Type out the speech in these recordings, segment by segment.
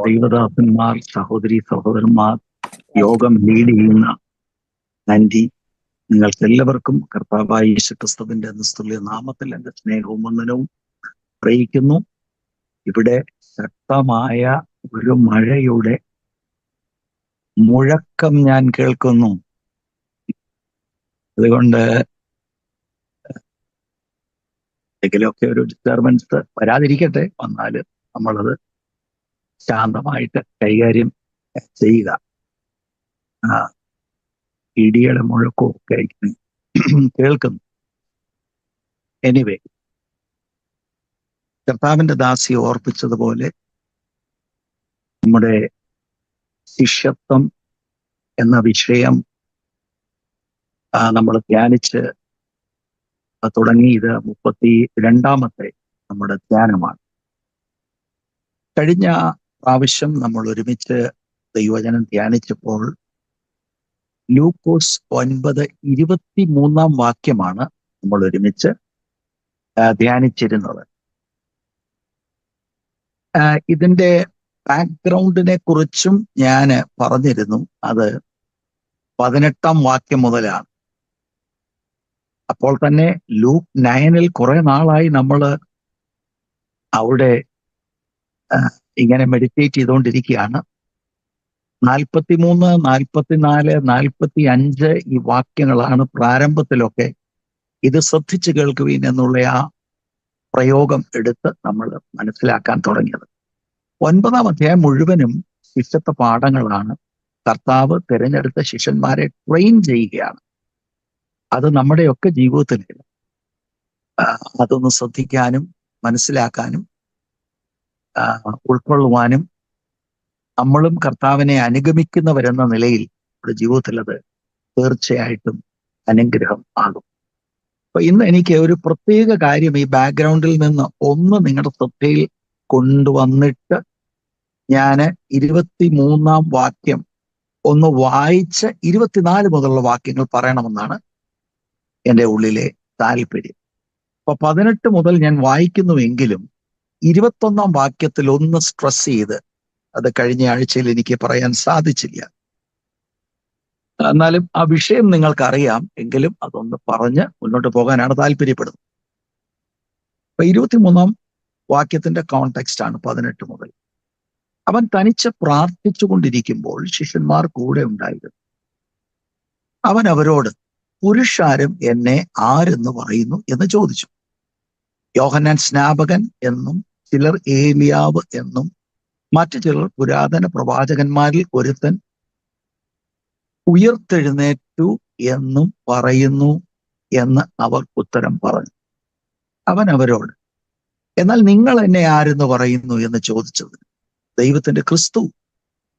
ദൈവദാസന്മാർ, സഹോദരി സഹോദരന്മാർ, യോഗം ലീഡ് ചെയ്യുന്ന ആന്റി, നിങ്ങൾക്കെല്ലാവർക്കും കർത്താവായ യേശുക്രിസ്തുവിന്റെ നിസ്തുല്യ നാമത്തിൽ എന്റെ സ്നേഹവും വന്ദനവും അറിയിക്കുന്നു. ഇവിടെ ശക്തമായ ഒരു മഴയുടെ മുഴക്കം ഞാൻ കേൾക്കുന്നു. അതുകൊണ്ട് എന്തെങ്കിലുമൊക്കെ ഒരു ഡിസ്റ്റർബൻസ് വരാതിരിക്കട്ടെ, വന്നാൽ നമ്മളത് ശാന്തമായിട്ട് കൈകാര്യം ചെയ്യുക. ഇടിയുടെ മുഴക്കവും ഒക്കെ കേൾക്കുന്നു. എനിവേ, കർത്താവിന്റെ ദാസി ഓർപ്പിച്ചതുപോലെ നമ്മുടെ ശിഷ്യത്വം എന്ന വിഷയം നമ്മൾ ധ്യാനിച്ച് തുടങ്ങി. ഇത് 32ാമത്തെ നമ്മുടെ ധ്യാനമാണ്. കഴിഞ്ഞ പ്രാവശ്യം നമ്മൾ ഒരുമിച്ച് ദൈവവചനം ധ്യാനിച്ചപ്പോൾ ലൂക്കോസ് 9:23 വാക്യമാണ് നമ്മൾ ഒരുമിച്ച് ധ്യാനിച്ചിരുന്നത്. ഇതിന്റെ ബാക്ക്ഗ്രൗണ്ടിനെ കുറിച്ചും ഞാൻ പറഞ്ഞിരുന്നു. അത് 18 വാക്യം മുതലാണ്. അപ്പോൾ തന്നെ ലൂക്ക് 9 കുറെ നാളായി നമ്മൾ അവിടെ ഇങ്ങനെ മെഡിറ്റേറ്റ് ചെയ്തുകൊണ്ടിരിക്കുകയാണ്. 43, 44, 45 ഈ വാക്യങ്ങളാണ് പ്രാരംഭത്തിലൊക്കെ ഇത് ശ്രദ്ധിച്ചു കേൾക്കുവീൻ എന്നുള്ള ആ പ്രയോഗം എടുത്ത് നമ്മൾ മനസ്സിലാക്കാൻ തുടങ്ങിയത്. 9ാം അധ്യായം മുഴുവനും ശിഷ്യത്വ പാഠങ്ങളാണ്. കർത്താവ് തിരഞ്ഞെടുത്ത ശിഷ്യന്മാരെ ട്രെയിൻ ചെയ്യുകയാണ്. അത് നമ്മുടെയൊക്കെ ജീവിതത്തിൽ അതൊന്ന് ശ്രദ്ധിക്കാനും മനസ്സിലാക്കാനും ഉൾക്കൊള്ളുവാനും നമ്മളും കർത്താവിനെ അനുഗമിക്കുന്നവരെന്ന നിലയിൽ നമ്മുടെ ജീവിതത്തിൽ അത് തീർച്ചയായിട്ടും അനുഗ്രഹം ആകും. അപ്പൊ ഇന്ന് എനിക്ക് ഒരു പ്രത്യേക കാര്യം ഈ ബാക്ക്ഗ്രൗണ്ടിൽ നിന്ന് ഒന്ന് നിങ്ങളുടെ ശ്രദ്ധയിൽ കൊണ്ടുവന്നിട്ട് ഞാൻ 23ാം വാക്യം ഒന്ന് വായിച്ച് 24 മുതലുള്ള വാക്യങ്ങൾ പറയണമെന്നാണ് എൻ്റെ ഉള്ളിലെ താല്പര്യം. അപ്പൊ 18 മുതൽ ഞാൻ വായിക്കുന്നുവെങ്കിലും 21ാം വാക്യത്തിൽ ഒന്ന് സ്ട്രെസ് ചെയ്ത് അത് കഴിഞ്ഞ ആഴ്ചയിൽ എനിക്ക് പറയാൻ സാധിച്ചില്ല. എന്നാലും ആ വിഷയം നിങ്ങൾക്കറിയാം, എങ്കിലും അതൊന്ന് പറഞ്ഞ് മുന്നോട്ട് പോകാനാണ് താല്പര്യപ്പെടുന്നത്. അപ്പൊ 23ാം വാക്യത്തിന്റെ കോണ്ടെക്സ്റ്റ് ആണ് 18 മുതൽ. അവൻ തനിച്ച് പ്രാർത്ഥിച്ചു കൊണ്ടിരിക്കുമ്പോൾ ശിഷ്യന്മാർ കൂടെ ഉണ്ടായിരുന്നു. അവൻ അവരോട്, പുരുഷാരം എന്നെ ആരെന്ന് പറയുന്നു എന്ന് ചോദിച്ചു. യോഹന്നാൻ സ്നാപകൻ എന്നും ചിലർ ഏലിയാവ് എന്നും മറ്റു ചിലർ പുരാതന പ്രവാചകന്മാരിൽ ഒരുത്തൻ ഉയർത്തെഴുന്നേറ്റു എന്നും പറയുന്നു എന്ന് അവർ ഉത്തരം പറഞ്ഞു. അവൻ അവരോട്, എന്നാൽ നിങ്ങൾ എന്നെ ആരെന്ന് പറയുന്നു എന്ന് ചോദിച്ചത് ദൈവത്തിന്റെ ക്രിസ്തു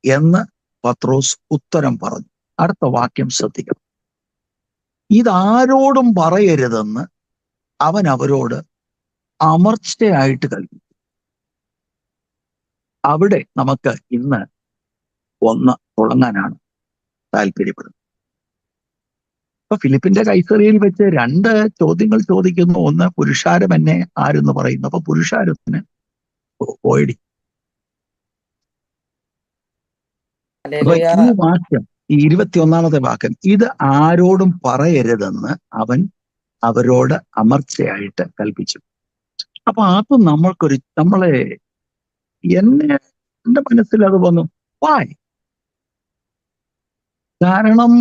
എന്ന് പത്രോസ് ഉത്തരം പറഞ്ഞു. അടുത്ത വാക്യം ശ്രദ്ധിക്കണം. ഇതാരോടും പറയരുതെന്ന് അവൻ അവരോട് അമർച്ചയായിട്ട് കൽപ്പിച്ചു. അവിടെ നമുക്ക് ഇന്ന് ഒന്ന് തുടങ്ങാനാണ് താല്പര്യപ്പെടുന്നത്. ഇപ്പൊ ഫിലിപ്പിന്റെ കൈസറിയിൽ വെച്ച് 2 ചോദ്യങ്ങൾ ചോദിക്കുന്നു. ഒന്ന്, പുരുഷാരം എന്നെ ആരെന്ന് പറയുന്നു. അപ്പൊ പുരുഷാരത്തിന് ഓടി. ഈ വാക്യം, ഈ 21ാമത്തെ വാക്യം, ഇത് ആരോടും പറയരുതെന്ന് അവൻ അവരോട് അമർച്ചയായിട്ട് കൽപ്പിച്ചു. അപ്പൊ അത് എന്റെ മനസ്സിൽ അത് വന്നു. വായ്, കാരണം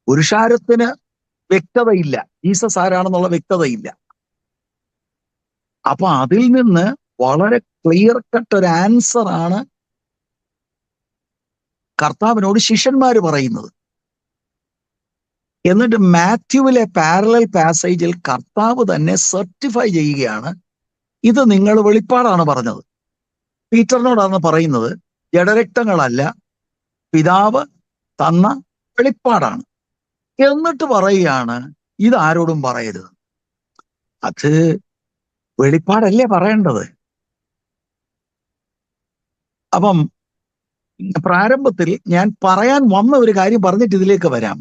പുരുഷാരത്തിന് വ്യക്തതയില്ല, ജീസസ് ആരാണെന്നുള്ള വ്യക്തതയില്ല. അപ്പൊ അതിൽ നിന്ന് വളരെ ക്ലിയർ കട്ട് ഒരു ആൻസർ ആണ് കർത്താവിനോട് ശിഷ്യന്മാര് പറയുന്നത്. എന്നിട്ട് മാത്യുവിലെ പാരലൽ പാസേജിൽ കർത്താവ് തന്നെ സർട്ടിഫൈ ചെയ്യുകയാണ്, ഇത് നിങ്ങൾ വെളിപ്പാടാണ് പറഞ്ഞത്. പീറ്ററിനോടാണ് പറയുന്നത്, ജഡരക്തങ്ങളല്ല, പിതാവ് തന്ന വെളിപ്പാടാണ്. എന്നിട്ട് പറയുകയാണ്, ഇത് ആരോടും പറയരുത്. അത് വെളിപ്പാടല്ലേ പറയേണ്ടത്. അപ്പം പ്രാരംഭത്തിൽ ഞാൻ പറയാൻ വന്ന ഒരു കാര്യം പറഞ്ഞിട്ട് ഇതിലേക്ക് വരാം.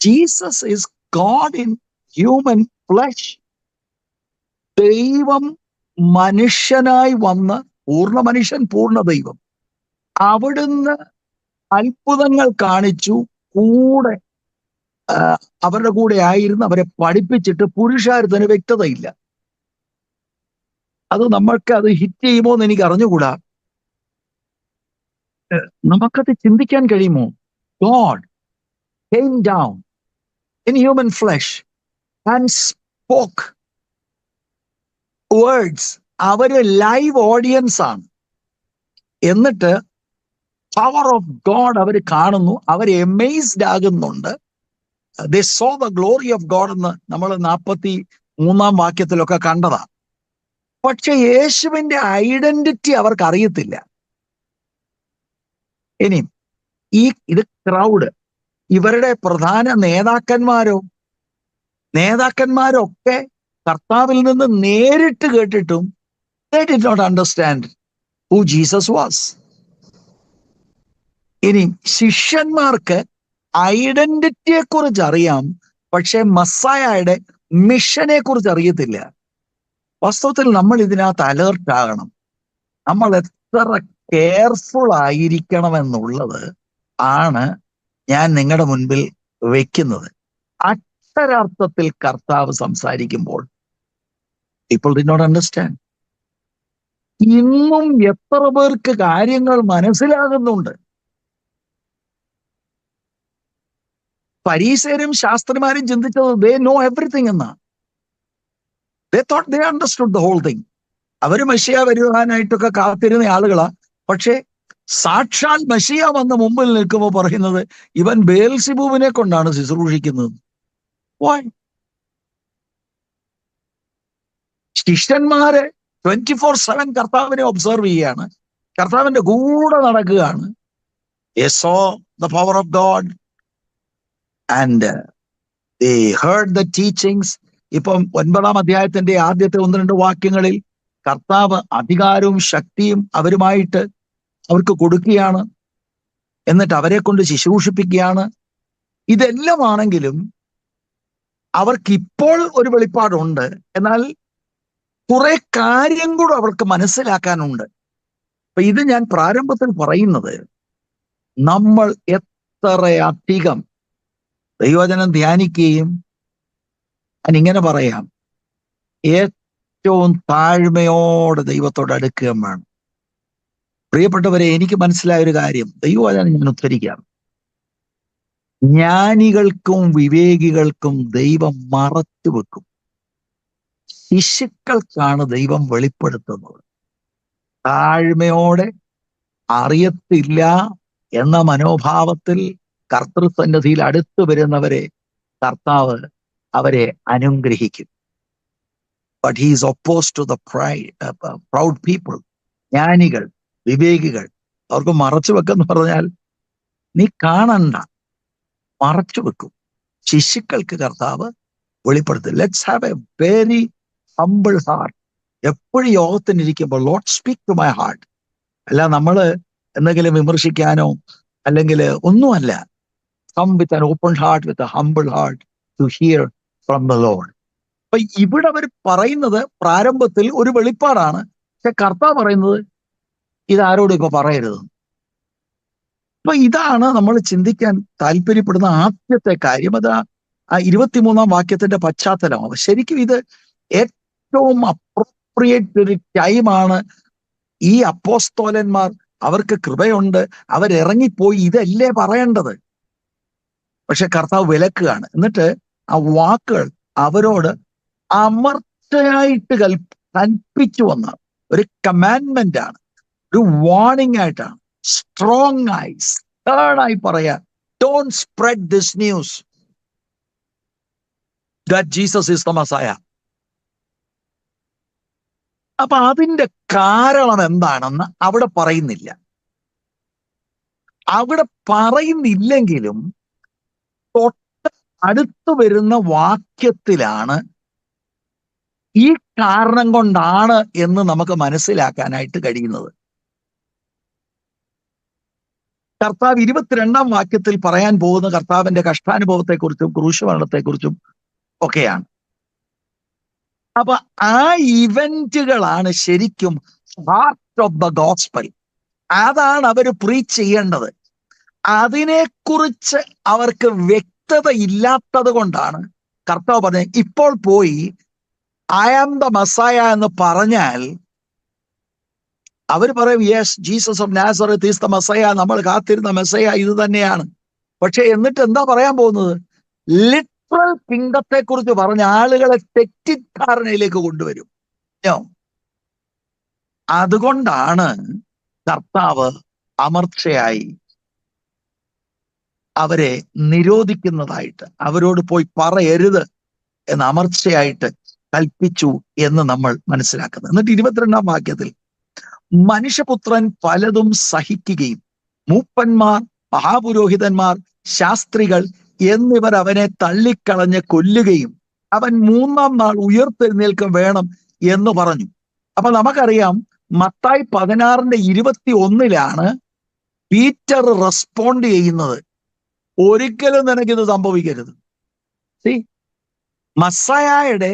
Jesus is God in human flesh. ദൈവം മനുഷ്യനായി വന്ന്, പൂർണ്ണ മനുഷ്യൻ പൂർണ്ണ ദൈവം, അവിടുന്ന് അത്ഭുതങ്ങൾ കാണിച്ചു, കൂടെ അവരുടെ കൂടെ ആയിരുന്നു, അവരെ പഠിപ്പിച്ചിട്ട് പുരുഷാരത്തിന് വ്യക്തതയില്ല. അത് നമ്മൾക്ക് അത് ഹിറ്റ് ചെയ്യുമോ എന്ന് എനിക്ക് അറിഞ്ഞുകൂടാ. നമുക്കത് ചിന്തിക്കാൻ കഴിയുമോ? God came down in human flesh and spoke words. അവര് ലൈവ് ഓഡിയൻസ് ആണ്. എന്നിട്ട് പവർ ഓഫ് ഗോഡ് അവർ കാണുന്നു, അവർ എമേസ്ഡ് ആകുന്നുണ്ട്. they saw the glory of God എന്ന് നമ്മൾ 43 വാക്യത്തിലൊക്കെ കണ്ടതാ. പക്ഷെ യേശുവിന്റെ ഐഡന്റിറ്റി അവർക്ക് അറിയത്തില്ല. ഇനി ഇത് ക്രൗഡ്, ഇവരുടെ പ്രധാന നേതാക്കന്മാരൊക്കെ കർത്താവിൽ നിന്ന് നേരിട്ട് കേട്ടിട്ടും they did not understand who Jesus was. ഇനി ശിഷ്യന്മാർക്ക് ഐഡന്റിറ്റിയെ കുറിച്ച് അറിയാം, പക്ഷെ മസ്സായയുടെ മിഷനെ കുറിച്ച് അറിയത്തില്ല. വാസ്തവത്തിൽ നമ്മൾ ഇതിനകത്ത് അലേർട്ട് ആകണം. നമ്മൾ എത്ര കെയർഫുൾ ആയിരിക്കണം എന്നുള്ളത് ആണ് ഞാൻ നിങ്ങളുടെ മുൻപിൽ വെക്കുന്നത്. അക്ഷരാർത്ഥത്തിൽ കർത്താവ് സംസാരിക്കുമ്പോൾ people did not understand. ഇന്നും എത്ര പേർക്ക് കാര്യങ്ങൾ മനസ്സിലാകുന്നുണ്ട്? ഫരീസേരും ശാസ്ത്രിമാരും ചിന്തിച്ചത് they know everything എന്നാ. they thought they understood the whole thing. അവര് മെഷിയ വരുവാനായിട്ടൊക്കെ കാത്തിരുന്ന ആളുകളാ. പക്ഷെ സാക്ഷാൽ മെഷിയ വന്ന് മുമ്പിൽ നിൽക്കുമ്പോൾ പറയുന്നത് ഇവൻ ബേൽസിബൂബിനെ കൊണ്ടാണ് ശുശ്രൂഷിക്കുന്നത്. Why? ശിഷ്യന്മാരെ 24/7 കർത്താവിനെ ഒബ്സർവ് ചെയ്യാണ്, കർത്താവിന്റെ കൂടെ നടക്കുകയാണ്. They saw the power of God and they heard the teachings. ഇപ്പം 9-ാം അധ്യായത്തിന്റെ ആദ്യത്തെ 1-2 വാക്യങ്ങളിൽ കർത്താവ് അധികാരവും ശക്തിയും അവർക്ക് കൊടുക്കുകയാണ്. എന്നിട്ട് അവരെ കൊണ്ട് ശുശ്രൂഷിപ്പിക്കുകയാണ്. ഇതെല്ലാമാണെങ്കിലും അവർക്കിപ്പോൾ ഒരു വെളിപ്പാടുണ്ട്, എന്നാൽ കുറെ കാര്യം കൂടെ അവർക്ക് മനസ്സിലാക്കാനുണ്ട്. അപ്പൊ ഇത് ഞാൻ പ്രാരംഭത്തിൽ പറയുന്നത്, നമ്മൾ എത്രയധികം ദൈവവചനം ധ്യാനിക്കുകയും ഞാനിങ്ങനെ പറയാം, ഏറ്റവും താഴ്മയോടെ ദൈവത്തോട് അടുക്കുകയും വേണം. പ്രിയപ്പെട്ടവരെ, എനിക്ക് മനസ്സിലായ ഒരു കാര്യം ദൈവവചനം ഞാൻ ഉദ്ധരിക്കാം. ജ്ഞാനികൾക്കും വിവേകികൾക്കും ദൈവം മറച്ചു വെക്കും, ശിശുക്കൾക്കാണ് ദൈവം വെളിപ്പെടുത്തുന്നത്. താഴ്മയോടെ അറിയത്തില്ല എന്ന മനോഭാവത്തിൽ കർത്തൃസന്നിധിയിൽ അടുത്തു വരുന്നവരെ കർത്താവ് അവരെ അനുഗ്രഹിക്കും. But he is opposed to the proud people. ജ്ഞാനികൾ വിവേകികൾ അവർക്ക് മറച്ചു വെക്കെന്ന് പറഞ്ഞാൽ നീ കാണണ്ട, മറച്ചു വെക്കും. ശിശുക്കൾക്ക് കർത്താവ് വെളിപ്പെടുത്തും. Let's have a very humble heart. എപ്പോഴും യോഗത്തിനിരിക്കുമ്പോൾ Lord speak to my heart. അല്ല നമ്മള് എന്തെങ്കിലും വിമർശിക്കാനോ അല്ലെങ്കിൽ ഒന്നുമല്ല. come with an open heart, with a humble heart to hear from the Lord. അപ്പൊ ഇവിടെ അവർ പറയുന്നത് പ്രാരംഭത്തിൽ ഒരു വെളിപ്പാടാണ്, പക്ഷെ കർത്താവ് പറയുന്നത് ഇതാരോടും ഇപ്പൊ പറയരുത്. അപ്പൊ ഇതാണ് നമ്മൾ ചിന്തിക്കാൻ താല്പര്യപ്പെടുന്ന ആദ്യത്തെ കാര്യം. അത് ആ 23-ാം വാക്യത്തിന്റെ പശ്ചാത്തലമാണ്. ശരിക്കും ഇത് ഏറ്റവും അപ്രോപ്രിയേറ്റ് ഒരു ടൈമാണ്. ഈ അപ്പോസ്തോലന്മാർ, അവർക്ക് കൃപയുണ്ട്, അവരിറങ്ങിപ്പോയി ഇതല്ലേ പറയേണ്ടത്. പക്ഷെ കർത്താവ് വിലക്കുകയാണ്. എന്നിട്ട് ആ വാക്കുകൾ അവരോട് അമർത്തയായിട്ട് കൽപ്പിച്ചു വന്ന ഒരു കമാൻഡ്മെന്റ് ആണ്, ഒരു വാർണിംഗ് ആയിട്ടാണ്. സ്ട്രോങ് ആയി സ്റ്റേണായി പറയാ, don't spread this news that Jesus is the Messiah. അപ്പൊ അതിന്റെ കാരണം എന്താണെന്ന് അവിടെ പറയുന്നില്ല. അവിടെ പറയുന്നില്ലെങ്കിലും തൊട്ട് അടുത്തു വരുന്ന വാക്യത്തിലാണ് ഈ കാരണം കൊണ്ടാണ് എന്ന് നമുക്ക് മനസ്സിലാക്കാനായിട്ട് കഴിയുന്നത്. കർത്താവ് 22-ാം വാക്യത്തിൽ പറയാൻ പോകുന്ന കർത്താവിന്റെ കഷ്ടാനുഭവത്തെക്കുറിച്ചും ക്രൂശ് മരണത്തെക്കുറിച്ചും ഒക്കെയാണ്. അപ്പൊ ആ ഇവന്റുകളാണ് ശരിക്കും ഹാർട്ട് ഓഫ് ദ ഗോസ്പൽ. അതാണ് അവർ പ്രീച്ച് ചെയ്യേണ്ടത്. അതിനെക്കുറിച്ച് അവർക്ക് വ്യക്തത ഇല്ലാത്തത് കൊണ്ടാണ് കർത്താവ് പറഞ്ഞത്, ഇപ്പോൾ പോയി ഐ ആം ദ മസായ എന്ന് പറഞ്ഞാൽ അവർ പറയും yes, Jesus of നാസറത്ത് is the മസായ, നമ്മൾ കാത്തിരുന്ന മെസ്സയ ഇത് തന്നെയാണ്. പക്ഷെ എന്നിട്ട് എന്താ പറയാൻ പോകുന്നത്? ലിറ്ററൽ കിങ്ഡത്തെ കുറിച്ച് പറഞ്ഞ ആളുകളെ തെറ്റിദ്ധാരണയിലേക്ക് കൊണ്ടുവരും. അതുകൊണ്ടാണ് കർത്താവ് അമർച്ചയായി അവരെ നിരോധിക്കുന്നതായിട്ട്, അവരോട് പോയി പറയരുത് എന്ന് അമർച്ചയായിട്ട് കൽപ്പിച്ചു എന്ന് നമ്മൾ മനസ്സിലാക്കുന്നത്. എന്നിട്ട് 22-ാം വാക്യത്തിൽ മനുഷ്യപുത്രൻ പലതും സഹിക്കുകയും മൂപ്പന്മാർ, മഹാപുരോഹിതന്മാർ, ശാസ്ത്രികൾ എന്നിവർ അവനെ തള്ളിക്കളഞ്ഞ് കൊല്ലുകയും അവൻ 3-ാം നാൾ ഉയർത്തെഴുന്നേൽക്കും വേണം എന്ന് പറഞ്ഞു. അപ്പൊ നമുക്കറിയാം മത്തായി 16:21 പീറ്റർ റെസ്പോണ്ട് ചെയ്യുന്നത്, ഒരിക്കലും നിനക്കിത് സംഭവിക്കരുത്. മസ്സയായുടെ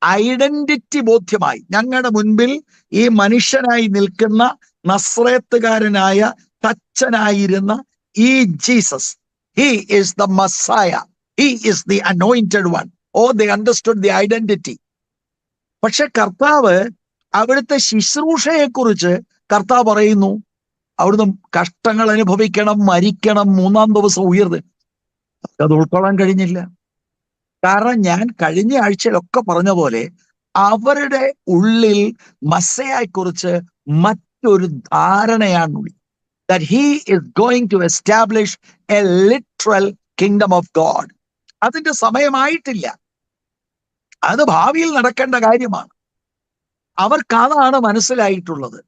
ഐഡന്റിറ്റി ബോധ്യമായി ഞങ്ങളുടെ മുൻപിൽ ഈ മനുഷ്യനായി നിൽക്കുന്ന നസ്രേത്തുകാരനായ തച്ചനായിരുന്ന ഈ Jesus, he is the Messiah, he is the anointed one. Oh, they understood the identity. പക്ഷെ കർത്താവ് അവിടുത്തെ ശുശ്രൂഷയെക്കുറിച്ച് കർത്താവ് പറയുന്നു, അവിടുന്ന് കഷ്ടങ്ങൾ അനുഭവിക്കണം, മരിക്കണം, 3-ാം ദിവസം ഉയർന്ന്. അത് ഉൾക്കൊള്ളാൻ കഴിഞ്ഞില്ല. കാരണം ഞാൻ കഴിഞ്ഞ ആഴ്ചയിലൊക്കെ പറഞ്ഞ പോലെ അവരുടെ ഉള്ളിൽ മസ്സയെക്കുറിച്ച് മറ്റൊരു ധാരണയാണുള്ളത്. that he is going to establish a literal kingdom of God. അതിന്റെ സമയമായിട്ടില്ല, അത് ഭാവിയിൽ നടക്കേണ്ട കാര്യമാണ്. അവർക്കതാണ് മനസ്സിലായിട്ടുള്ളത്.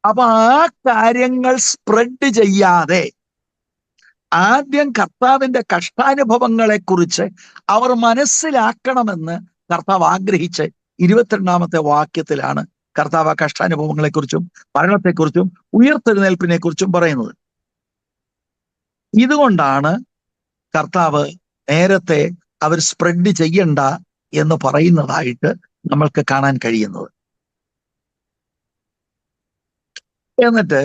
അപ്പൊ ആ കാര്യങ്ങൾ സ്പ്രെഡ് ചെയ്യാതെ ആദ്യം കർത്താവിന്റെ കഷ്ടാനുഭവങ്ങളെ കുറിച്ച് അവർ മനസ്സിലാക്കണമെന്ന് കർത്താവ് ആഗ്രഹിച്ച് 22-ാമത്തെ വാക്യത്തിലാണ് കർത്താവ് ആ കഷ്ടാനുഭവങ്ങളെ കുറിച്ചും മരണത്തെക്കുറിച്ചും ഉയർത്തെഴുന്നേൽപ്പിനെ കുറിച്ചും പറയുന്നത്. ഇതുകൊണ്ടാണ് കർത്താവ് നേരത്തെ അവർ സ്പ്രെഡ് ചെയ്യണ്ട എന്ന് പറയുന്നതായിട്ട് നമ്മൾക്ക് കാണാൻ കഴിയുന്നത്. എന്നിട്ട്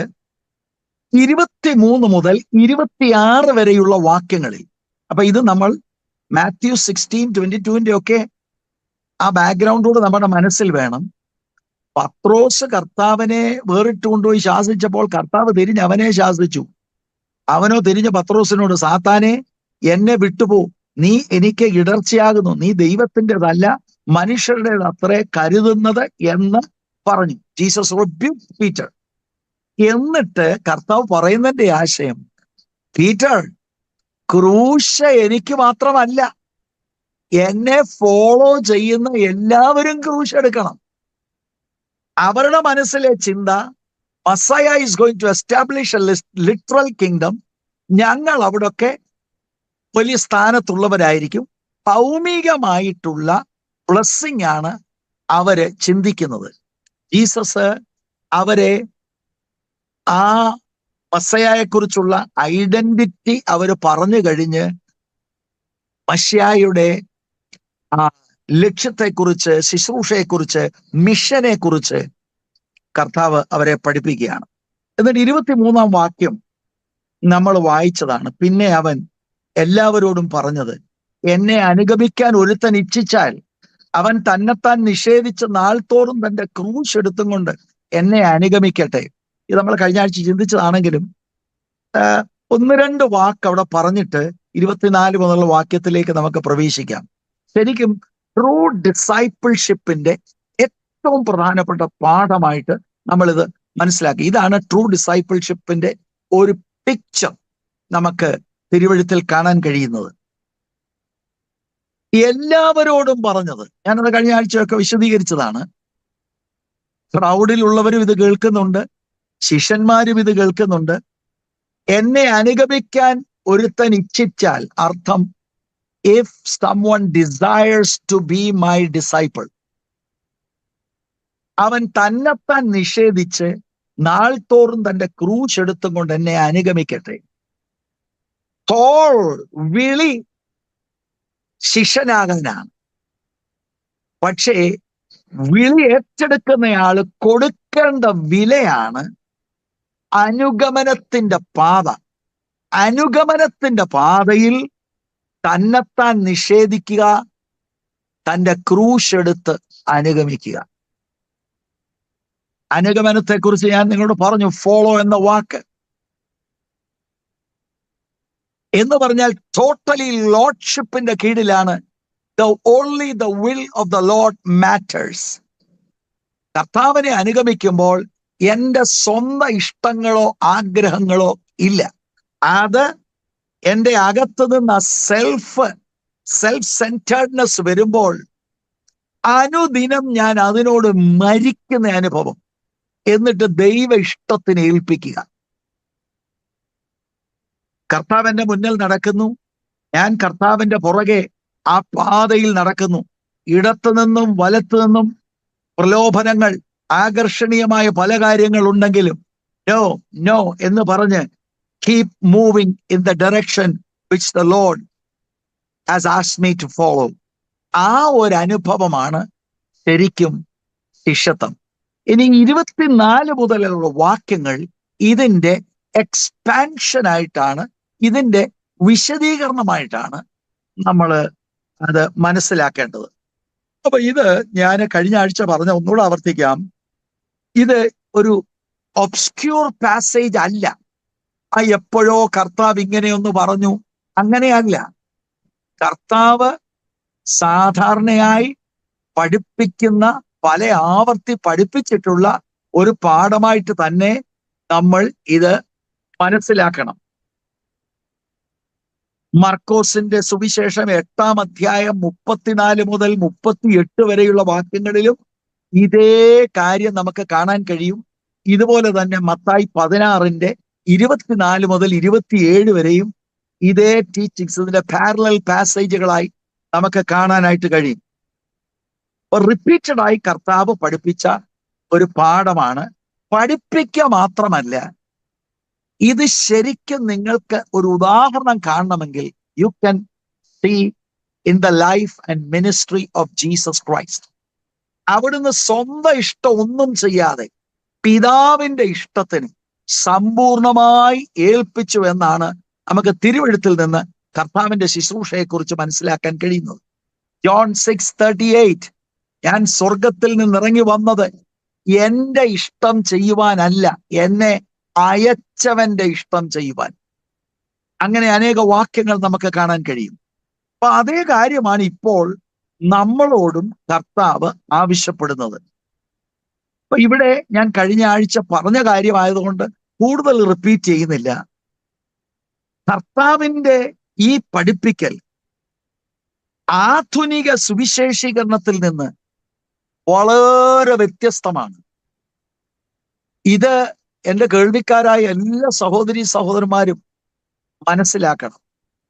23 മുതൽ 26 വരെയുള്ള വാക്യങ്ങളിൽ, അപ്പൊ ഇത് നമ്മൾ മാത്യു 16:22 ഒക്കെ ആ ബാക്ക്ഗ്രൗണ്ടോട് നമ്മുടെ മനസ്സിൽ വേണം. പത്രോസ് കർത്താവിനെ വേറിട്ട് കൊണ്ടുപോയി ശാസിച്ചപ്പോൾ കർത്താവ് തിരിഞ്ഞ് അവനെ ശാസിച്ചു. അവനോ തിരിഞ്ഞ് പത്രോസിനോട്, സാത്താനെ, എന്നെ വിട്ടുപോ, നീ എനിക്ക് ഇടർച്ചയാകുന്നു, നീ ദൈവത്തിൻ്റെതല്ല മനുഷ്യരുടേത് അത്രേ കരുതുന്നത് എന്ന് പറഞ്ഞു. Jesus rebuked Peter. എന്നിട്ട് കർത്താവ് പറയുന്നതിന്റെ ആശയം, പീറ്റർ, ക്രൂശ് എനിക്ക് മാത്രമല്ല, എന്നെ ഫോളോ ചെയ്യുന്ന എല്ലാവരും ക്രൂശ് എടുക്കണം. അവരുടെ മനസ്സിലെ ചിന്ത, Messiah is going to establish a literal kingdom, ഞങ്ങൾ അവിടൊക്കെ വലിയ സ്ഥാനത്തുള്ളവരായിരിക്കും, ഭൗമികമായിട്ടുള്ള ബ്ലെസ്സിങ് ആണ് അവര് ചിന്തിക്കുന്നത്. ജീസസ് അവരെ ആ മസ്സയയെ കുറിച്ചുള്ള ഐഡന്റിറ്റി അവര് പറഞ്ഞു കഴിഞ്ഞ് മസ്യായുടെ ആ ലക്ഷ്യത്തെക്കുറിച്ച്, ശുശ്രൂഷയെക്കുറിച്ച്, മിഷനെ കുറിച്ച് കർത്താവ് അവരെ പഠിപ്പിക്കുകയാണ്. എന്നിട്ട് 23-ാം വാക്യം നമ്മൾ വായിച്ചതാണ്. പിന്നെ അവൻ എല്ലാവരോടും പറഞ്ഞത്, എന്നെ അനുഗമിക്കാൻ ഒരുത്തൻ ഇച്ഛിച്ചാൽ അവൻ തന്നെത്താൻ നിഷേധിച്ച് നാൾതോറും തന്റെ ക്രൂശ് എടുത്തും കൊണ്ട് എന്നെ അനുഗമിക്കട്ടെ. ഇത് നമ്മൾ കഴിഞ്ഞ ആഴ്ച ചിന്തിച്ചതാണെങ്കിലും 1-2 വാക്ക് അവിടെ പറഞ്ഞിട്ട് 24 മുതലുള്ള വാക്യത്തിലേക്ക് നമുക്ക് പ്രവേശിക്കാം. ശരിക്കും ട്രൂ ഡിസൈപ്പിൾഷിപ്പിന്റെ ഏറ്റവും പ്രധാനപ്പെട്ട പാഠമായിട്ട് നമ്മളിത് മനസ്സിലാക്കി. ഇതാണ് ട്രൂ ഡിസൈപ്പിൾഷിപ്പിന്റെ ഒരു പിക്ചർ നമുക്ക് തിരുവഴുത്തിൽ കാണാൻ കഴിയുന്നത്. എല്ലാവരോടും പറഞ്ഞത്, ഞാനത് കഴിഞ്ഞ ആഴ്ചയൊക്കെ വിശദീകരിച്ചതാണ്. ക്രൗഡിലുള്ളവരും ഇത് കേൾക്കുന്നുണ്ട്, ശിഷ്യന്മാരും ഇത് കേൾക്കുന്നുണ്ട്. എന്നെ അനുഗമിക്കാൻ ഒരുത്തൻ ഇച്ഛിച്ചാൽ, അർത്ഥം if someone desires to be my disciple, അവൻ തന്നെത്താൻ നിഷേധിച്ച് നാൾതോറും തന്റെ ക്രൂശ് എടുത്തും കൊണ്ട് എന്നെ അനുഗമിക്കട്ടെ. വിളി ശിഷ്യനാകാനാണ്, പക്ഷേ വിളി ഏറ്റെടുക്കുന്നയാള് കൊടുക്കേണ്ട വിലയാണ് അനുഗമനത്തിന്റെ പാത. അനുഗമനത്തിന്റെ പാതയിൽ തന്നെത്താൻ നിഷേധിക്കുക, തന്റെ ക്രൂശ് എടുത്ത് അനുഗമിക്കുക. അനുഗമനത്തെക്കുറിച്ച് ഞാൻ നിങ്ങളോട് പറഞ്ഞു, ഫോളോ എന്ന വാക്ക് എന്ന് പറഞ്ഞാൽ ടോട്ടലി ലോർഡ്ഷിപ്പിന്റെ കീഴിലാണ്. Only the will of the Lord matters. കർത്താവിനെ അനുഗമിക്കുമ്പോൾ എന്റെ സ്വന്തം ഇഷ്ടങ്ങളോ ആഗ്രഹങ്ങളോ ഇല്ല. അത് എന്റെ അകത്ത് നിന്ന് സെൽഫ് സെന്റേർഡ്നെസ് വരുമ്പോൾ അനുദിനം ഞാൻ അതിനോട് മരിക്കുന്ന അനുഭവം, എന്നിട്ട് ദൈവ ഇഷ്ടത്തിന് ഏൽപ്പിക്കുക. കർത്താവിന്റെ മുന്നിൽ നടക്കുന്നു, ഞാൻ കർത്താവിന്റെ പുറകെ ആ പാതയിൽ നടക്കുന്നു. ഇടത്തു നിന്നും വലത്തു നിന്നും പ്രലോഭനങ്ങൾ, ആകർഷണീയമായ പല കാര്യങ്ങൾ ഉണ്ടെങ്കിലും നോ നോ എന്ന് പറഞ്ഞ് keep moving in the direction which the Lord has asked me to follow. ആ ഒരു അനുഭവമാണ് ശരിക്കും ശിഷ്യത്വം. ഇനി 24 മുതലുള്ള വാക്യങ്ങൾ ഇതിന്റെ എക്സ്പാൻഷനായിട്ടാണ്, ഇതിന്റെ വിശദീകരണമായിട്ടാണ് നമ്മൾ അത് മനസ്സിലാക്കേണ്ടത്. അപ്പൊ ഇത് ഞാൻ കഴിഞ്ഞ ആഴ്ച പറഞ്ഞ ഒന്നുകൂടെ ആവർത്തിക്കാം. ഇത് ഒരു ഒബ്സ്ക്യൂർ പാസേജ് അല്ല. എപ്പോഴോ കർത്താവ് ഇങ്ങനെയൊന്ന് പറഞ്ഞു, അങ്ങനെയല്ല. കർത്താവ് സാധാരണയായി പഠിപ്പിക്കുന്ന, പല ആവർത്തി പഠിപ്പിച്ചിട്ടുള്ള ഒരു പാഠമായിട്ട് തന്നെ നമ്മൾ ഇത് മനസ്സിലാക്കണം. മർക്കോസിന്റെ സുവിശേഷം 8-ാം അധ്യായം 34 മുതൽ 38 വരെയുള്ള വാക്യങ്ങളിലും ഇതേ കാര്യം നമുക്ക് കാണാൻ കഴിയും. ഇതുപോലെ തന്നെ മത്തായി 16-ന്റെ 24 മുതൽ 27 വരെയും ഇതേ ടീച്ചിങ്സ്, ഇതിന്റെ പാരലൽ പാസേജുകളായി നമുക്ക് കാണാനായിട്ട് കഴിയും. റിപ്പീറ്റഡായി കർത്താവ് പഠിപ്പിച്ച ഒരു പാഠമാണ്. പഠിപ്പിക്കുക മാത്രമല്ല, ഇത് ശരിക്കും നിങ്ങൾക്ക് ഒരു ഉദാഹരണം കാണണമെങ്കിൽ you can see in the life and ministry of Jesus Christ. അവിടുന്ന് സ്വന്തം ഇഷ്ടം ഒന്നും ചെയ്യാതെ പിതാവിന്റെ ഇഷ്ടത്തിന് സമ്പൂർണമായി ഏൽപ്പിച്ചു എന്നാണ് നമുക്ക് തിരുവെഴുത്തിൽ നിന്ന് കർത്താവിന്റെ ശുശ്രൂഷയെക്കുറിച്ച് മനസ്സിലാക്കാൻ കഴിയുന്നത്. ജോൺ 6:38, ഞാൻ സ്വർഗത്തിൽ നിന്ന് ഇറങ്ങി വന്നത് എന്റെ ഇഷ്ടം ചെയ്യുവാനല്ല, എന്നെ അയച്ചവന്റെ ഇഷ്ടം ചെയ്യുവാൻ. അങ്ങനെ അനേക വാക്യങ്ങൾ നമുക്ക് കാണാൻ കഴിയും. അപ്പൊ അതേ കാര്യമാണ് ഇപ്പോൾ നമ്മളോടും കർത്താവ് ആവശ്യപ്പെടുന്നത്. അപ്പൊ ഇവിടെ ഞാൻ കഴിഞ്ഞ ആഴ്ച പറഞ്ഞ കാര്യമായതുകൊണ്ട് കൂടുതൽ റിപ്പീറ്റ് ചെയ്യുന്നില്ല. കർത്താവിന്റെ ഈ പഠിപ്പിക്കൽ ആധുനിക സുവിശേഷീകരണത്തിൽ നിന്ന് വളരെ വ്യത്യസ്തമാണ്. ഇത് എൻ്റെ കേൾവിക്കാരായ എല്ലാ സഹോദരി സഹോദരന്മാരും മനസ്സിലാക്കണം.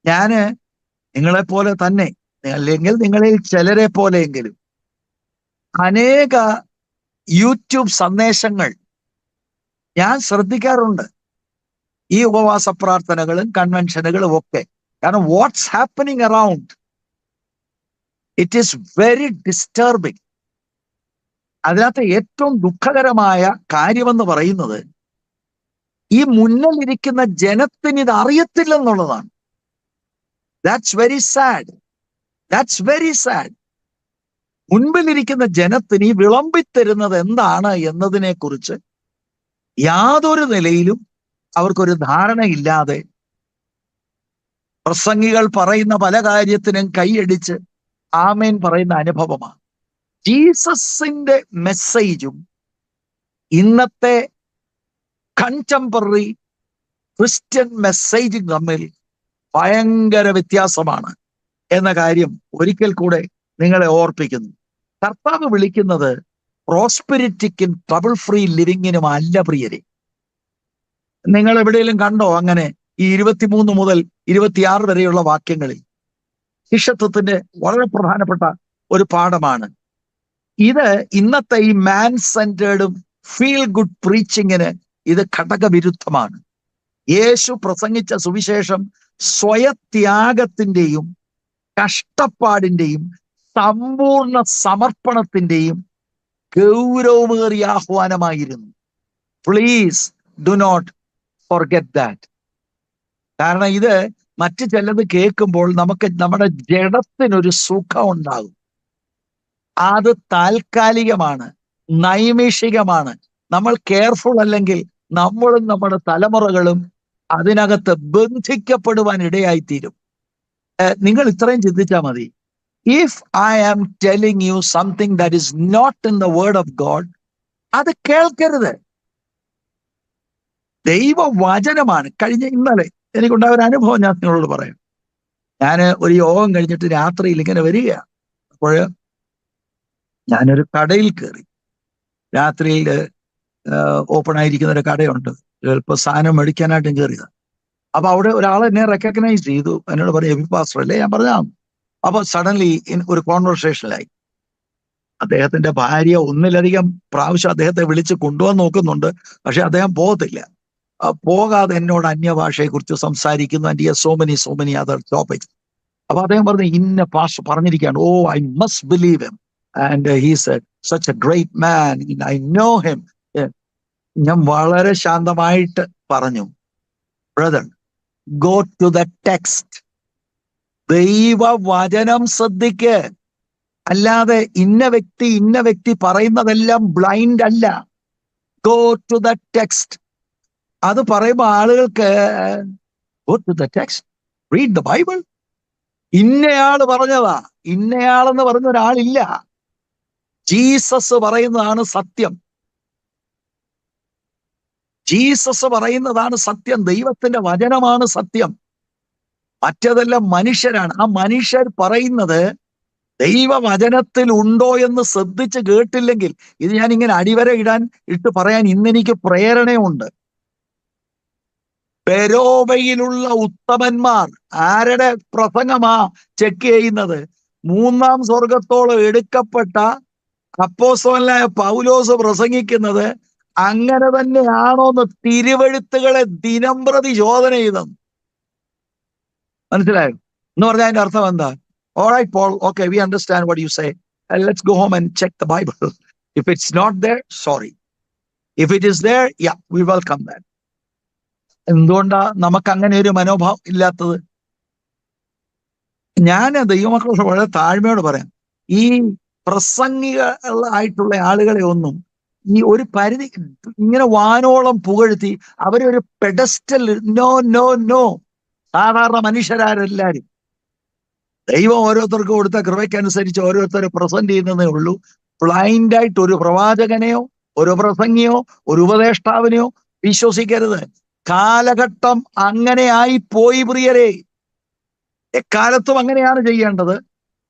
ഞാന് നിങ്ങളെപ്പോലെ തന്നെ, അല്ലെങ്കിൽ നിങ്ങളിൽ ചിലരെ പോലെയെങ്കിലും അനേക യൂട്യൂബ് സന്ദേശങ്ങൾ ഞാൻ ശ്രദ്ധിക്കാറുണ്ട്. ഈ ഉപവാസ പ്രാർത്ഥനകളും കൺവെൻഷനുകളും ഒക്കെ. കാരണം what's happening around, it is very disturbing. അതിനകത്ത് ഏറ്റവും ദുഃഖകരമായ കാര്യമെന്ന് പറയുന്നത് ഈ മുന്നിലിരിക്കുന്ന ജനത്തിന് ഇത് അറിയത്തില്ലെന്നുള്ളതാണ്. That's very sad, that's very sad. മുൻപിലിരിക്കുന്ന ജനത്തിന് ഈ വിളമ്പിത്തരുന്നത് എന്താണ് എന്നതിനെ കുറിച്ച് യാതൊരു നിലയിലും അവർക്കൊരു ധാരണയില്ലാതെ പ്രസംഗികൾ പറയുന്ന പല കാര്യത്തിനും കൈയടിച്ച് ആമേൻ പറയുന്ന അനുഭവമാണ്. ജീസസിന്റെ മെസ്സേജും ഇന്നത്തെ കണ്ടംപററി ക്രിസ്ത്യൻ മെസ്സേജും തമ്മിൽ ഭയങ്കര വ്യത്യാസമാണ് എന്ന കാര്യം ഒരിക്കൽ കൂടെ നിങ്ങളെ ഓർപ്പിക്കുന്നു. കർത്താവ് വിളിക്കുന്നത് പ്രോസ്പെരിറ്റിക്കും ട്രബിൾ ഫ്രീ ലിവിങ്ങിനും അല്ല പ്രിയരെ. നിങ്ങൾ എവിടെയെങ്കിലും കണ്ടോ അങ്ങനെ ഈ 23 മുതൽ 26 വരെയുള്ള വാക്യങ്ങളിൽ? ശിഷ്യത്വത്തിന്റെ വളരെ പ്രധാനപ്പെട്ട ഒരു പാഠമാണ് ഇത്. ഇന്നത്തെ ഈ മാൻ സെന്റേർഡും ഫീൽ ഗുഡ് പ്രീച്ചിങ്ങിന് ഇത് ഘടകവിരുദ്ധമാണ്. യേശു പ്രസംഗിച്ച സുവിശേഷം സ്വയത്യാഗത്തിന്റെയും കഷ്ടപ്പാടിന്റെയും സമ്പൂർണ്ണ സമർപ്പണത്തിന്റെയും ഗൗരവമേറിയ ആഹ്വാനമായിരുന്നു. Please do not forget that. കാരണം ഇത് മറ്റു ചിലത് കേൾക്കുമ്പോൾ നമുക്ക് നമ്മുടെ ജഡത്തിനൊരു സുഖം ഉണ്ടാകും. അത് താൽക്കാലികമാണ്, നൈമിഷികമാണ്. നമ്മൾ കെയർഫുൾ അല്ലെങ്കിൽ നമ്മളും നമ്മുടെ തലമുറകളും അതിനകത്ത് ബന്ധിക്കപ്പെടുവാൻ ഇടയായിത്തീരും. നിങ്ങൾ ഇത്രയും ചിന്തിച്ചാൽ മതി. If I am telling you something that is not in the word of God, അത് കേൾക്കരുത്. ദൈവവചനമാണ്. ഇന്നലെ എനിക്കുണ്ടായ ഒരു അനുഭവം ഞാൻ നിങ്ങളോട് പറയാം. ഞാൻ ഒരു യോഗം കഴിഞ്ഞിട്ട് രാത്രിയിൽ ഇങ്ങനെ വരികയാണ്. അപ്പോൾ ഞാനൊരു കടയിൽ കയറി. രാത്രിയിൽ ഓപ്പൺ ആയിരിക്കുന്ന ഒരു കടയുണ്ട്. ചിലപ്പോൾ സാധനം മേടിക്കാനായിട്ടും കയറിയതാണ്. അപ്പൊ അവിടെ ഒരാൾ എന്നെ റെക്കഗ്നൈസ് ചെയ്തു. എന്നോട് പറയും, എബി പാസ്റ്റർ അല്ലേ? ഞാൻ പറഞ്ഞാൽ. അപ്പൊ സഡൻലി ഒരു കോൺവെർസേഷനിലായി. അദ്ദേഹത്തിന്റെ ഭാര്യ ഒന്നിലധികം പ്രാവശ്യം അദ്ദേഹത്തെ വിളിച്ച് കൊണ്ടുപോകാൻ നോക്കുന്നുണ്ട്. പക്ഷെ അദ്ദേഹം പോകത്തില്ല. പോകാതെ എന്നോട് അന്യഭാഷയെ കുറിച്ച് സംസാരിക്കുന്നു. And so many other topics. അപ്പൊ അദ്ദേഹം പറഞ്ഞു, ഇന്ന പാസ്റ്റർ പറഞ്ഞിരിക്കുകയാണ്. Oh, I must believe him and he's such a great man, I know him. ഞാൻ വളരെ ശാന്തമായിട്ട് പറഞ്ഞു, brother, go to the text. ദൈവവചനം ശ്രദ്ധിക്ക്. അല്ലാതെ ഇന്ന വ്യക്തി പറയുന്നതെല്ലാം ബ്ലൈൻഡ് അല്ല. Go to the text. അത് പറയുമ്പോൾ ആളുകൾക്ക് go to the text, read the Bible. ഇന്നയാള് പറഞ്ഞതാ, ഇന്നയാളെന്ന് പറഞ്ഞ ഒരാളില്ല. ജീസസ് പറയുന്നതാണ് സത്യം. ജീസസ് പറയുന്നതാണ് സത്യം. ദൈവത്തിന്റെ വചനമാണ് സത്യം. മറ്റതെല്ലാം മനുഷ്യരാണ്. ആ മനുഷ്യർ പറയുന്നത് ദൈവവചനത്തിൽ ഉണ്ടോ എന്ന് ശ്രദ്ധിച്ച് കേട്ടില്ലെങ്കിൽ, ഇത് ഞാൻ ഇങ്ങനെ അടിവര ഇട്ട് പറയാൻ ഇന്നെനിക്ക് പ്രേരണയുണ്ട്. പെരോവയിലുള്ള ഉത്തമന്മാർ ആരുടെ പ്രസംഗമാ ചെക്ക് ചെയ്യുന്നത്? 3-ാം സ്വർഗത്തോളം എടുക്കപ്പെട്ട അപ്പോസ്തലനായ പൗലോസ് പ്രസംഗിക്കുന്നത് അങ്ങനെ തന്നെയാണോന്ന് തിരുവെഴുത്തുകളെ ദിനംപ്രതി ശോധന ചെയ്തെന്ന്. മനസ്സിലായോ? എന്ന് പറഞ്ഞാൽ അതിന്റെ അർത്ഥം എന്താ? Alright, Paul, okay, we understand what you say. Let's go home and check the Bible. If it's not there, sorry. If it is there, yeah, we welcome that. എന്തുകൊണ്ടാ നമുക്ക് അങ്ങനെ ഒരു മനോഭാവം ഇല്ലാത്തത്? ഞാൻ ദൈവമക്കളോട് വളരെ താഴ്മയോട് പറയാം, ഈ പ്രസംഗികളായിട്ടുള്ള ആളുകളെ ഒന്നും ഈ ഒരു പരിധി ഇങ്ങനെ വാനോളം പുകഴ്ത്തി അവരെ ഒരു പെഡസ്റ്റൽ, നോ. സാധാരണ മനുഷ്യരാരെല്ലാരും ദൈവം ഓരോരുത്തർക്കും കൊടുത്ത കൃപയ്ക്കനുസരിച്ച് ഓരോരുത്തരെ പ്രസന്റ് ചെയ്യുന്നതേ ഉള്ളൂ. ബ്ലൈൻഡായിട്ട് ഒരു പ്രവാചകനെയോ ഒരു പ്രസംഗിയോ ഒരു ഉപദേഷ്ടാവിനെയോ വിശ്വസിക്കരുത്. കാലഘട്ടം അങ്ങനെ ആയി പോയി പ്രിയരെ. എക്കാലത്തും അങ്ങനെയാണ് ചെയ്യേണ്ടത്.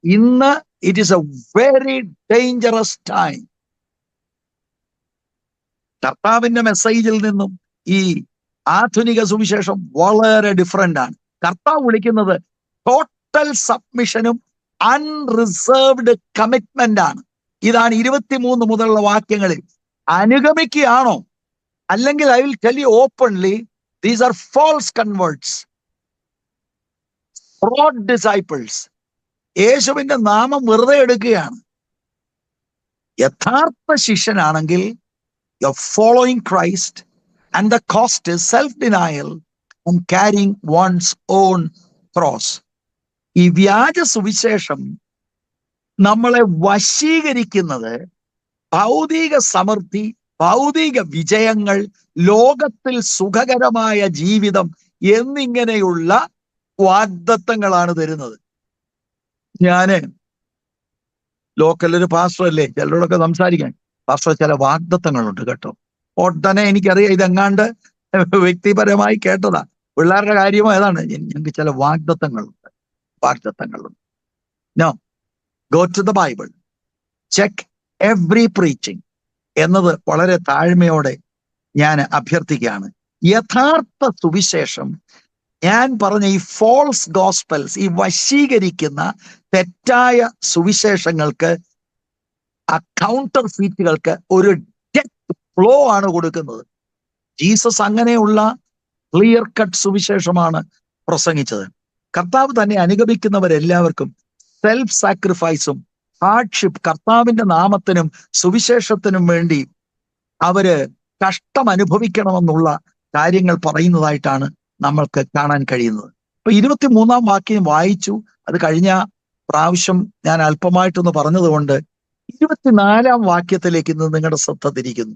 ഇന്ന് it is A very dangerous time. കർത്താവിന്റെ മെസ്സേജിൽ നിന്നും ഈ ആധുനിക സുവിശേഷം വളരെ ഡിഫറെന്റ് ആണ്. കർത്താവ് വിളിക്കുന്നത് ടോട്ടൽ സബ്മിഷനും അൺറിസർവ്ഡ് കമ്മിറ്റ്മെന്റ് ആണ്. ഇതാണ് 23 മുതലുള്ള വാക്യങ്ങളിൽ. അനുഗമിക്കുകയാണോ? അല്ലെങ്കിൽ I will tell you openly, these are false converts, fraud disciples. യേശുവിന്റെ നാമം വെറുതെ എടുക്കുകയാണ്. യഥാർത്ഥ ശിഷ്യനാണെങ്കിൽ you're following Christ and the cost is self-denial and carrying one's own cross. ഈ വ്യാജ സുവിശേഷം നമ്മളെ വശീകരിക്കുന്നത് ഭൗതിക സമൃദ്ധി, ഭൗതിക വിജയങ്ങൾ, ലോകത്തിൽ സുഖകരമായ ജീവിതം എന്നിങ്ങനെയുള്ള വാഗ്ദത്തങ്ങളാണ് തരുന്നത്. ഞാന് ലോക്കലൊരു പാസ്റ്റർ അല്ലേ, ചിലരോടൊക്കെ സംസാരിക്കാൻ, പാസ്റ്റർ ചില വാഗ്ദത്തങ്ങളുണ്ട് കേട്ടോ. ഉടനെ എനിക്കറിയാം ഇതെങ്ങാണ്ട് വ്യക്തിപരമായി കേട്ടതാ. പിള്ളേരുടെ കാര്യമോ ഏതാണ്, ഞങ്ങൾക്ക് ചില വാഗ്ദത്തങ്ങളുണ്ട്. No, go to the Bible, check every preaching എന്നത് വളരെ താഴ്മയോടെ ഞാൻ അഭ്യർത്ഥിക്കുകയാണ്. യഥാർത്ഥ സുവിശേഷം, ഞാൻ പറഞ്ഞ ഈ ഫോൾസ് ഗോസ്പൽസ്, ഈ വശീകരിക്കുന്ന തെറ്റായ സുവിശേഷങ്ങൾക്ക്, ആ കൗണ്ടർ ഫീറ്റുകൾക്ക് ഒരു ഡെപ്ത് ഫ്ലോ ആണ് കൊടുക്കുന്നത്. ജീസസ് അങ്ങനെയുള്ള ക്ലിയർ കട്ട് സുവിശേഷമാണ് പ്രസംഗിച്ചത്. കർത്താവ് തന്നെ അനുഗമിക്കുന്നവരെല്ലാവർക്കും സെൽഫ് സാക്രിഫൈസും ഹാർഡ്ഷിപ്പ്, കർത്താവിന്റെ നാമത്തിനും സുവിശേഷത്തിനും വേണ്ടി അവര് കഷ്ടം അനുഭവിക്കണമെന്നുള്ള കാര്യങ്ങൾ പറയുന്നതായിട്ടാണ് നമ്മൾക്ക് കാണാൻ കഴിയുന്നത്. ഇപ്പൊ 23-ാം വാക്യം വായിച്ചു, അത് കഴിഞ്ഞ പ്രാവശ്യം ഞാൻ അല്പമായിട്ടൊന്ന് പറഞ്ഞതുകൊണ്ട് 24-ാം വാക്യത്തിലേക്ക് ഇന്ന് നിങ്ങളുടെ ശ്രദ്ധ തിരിക്കുന്നു.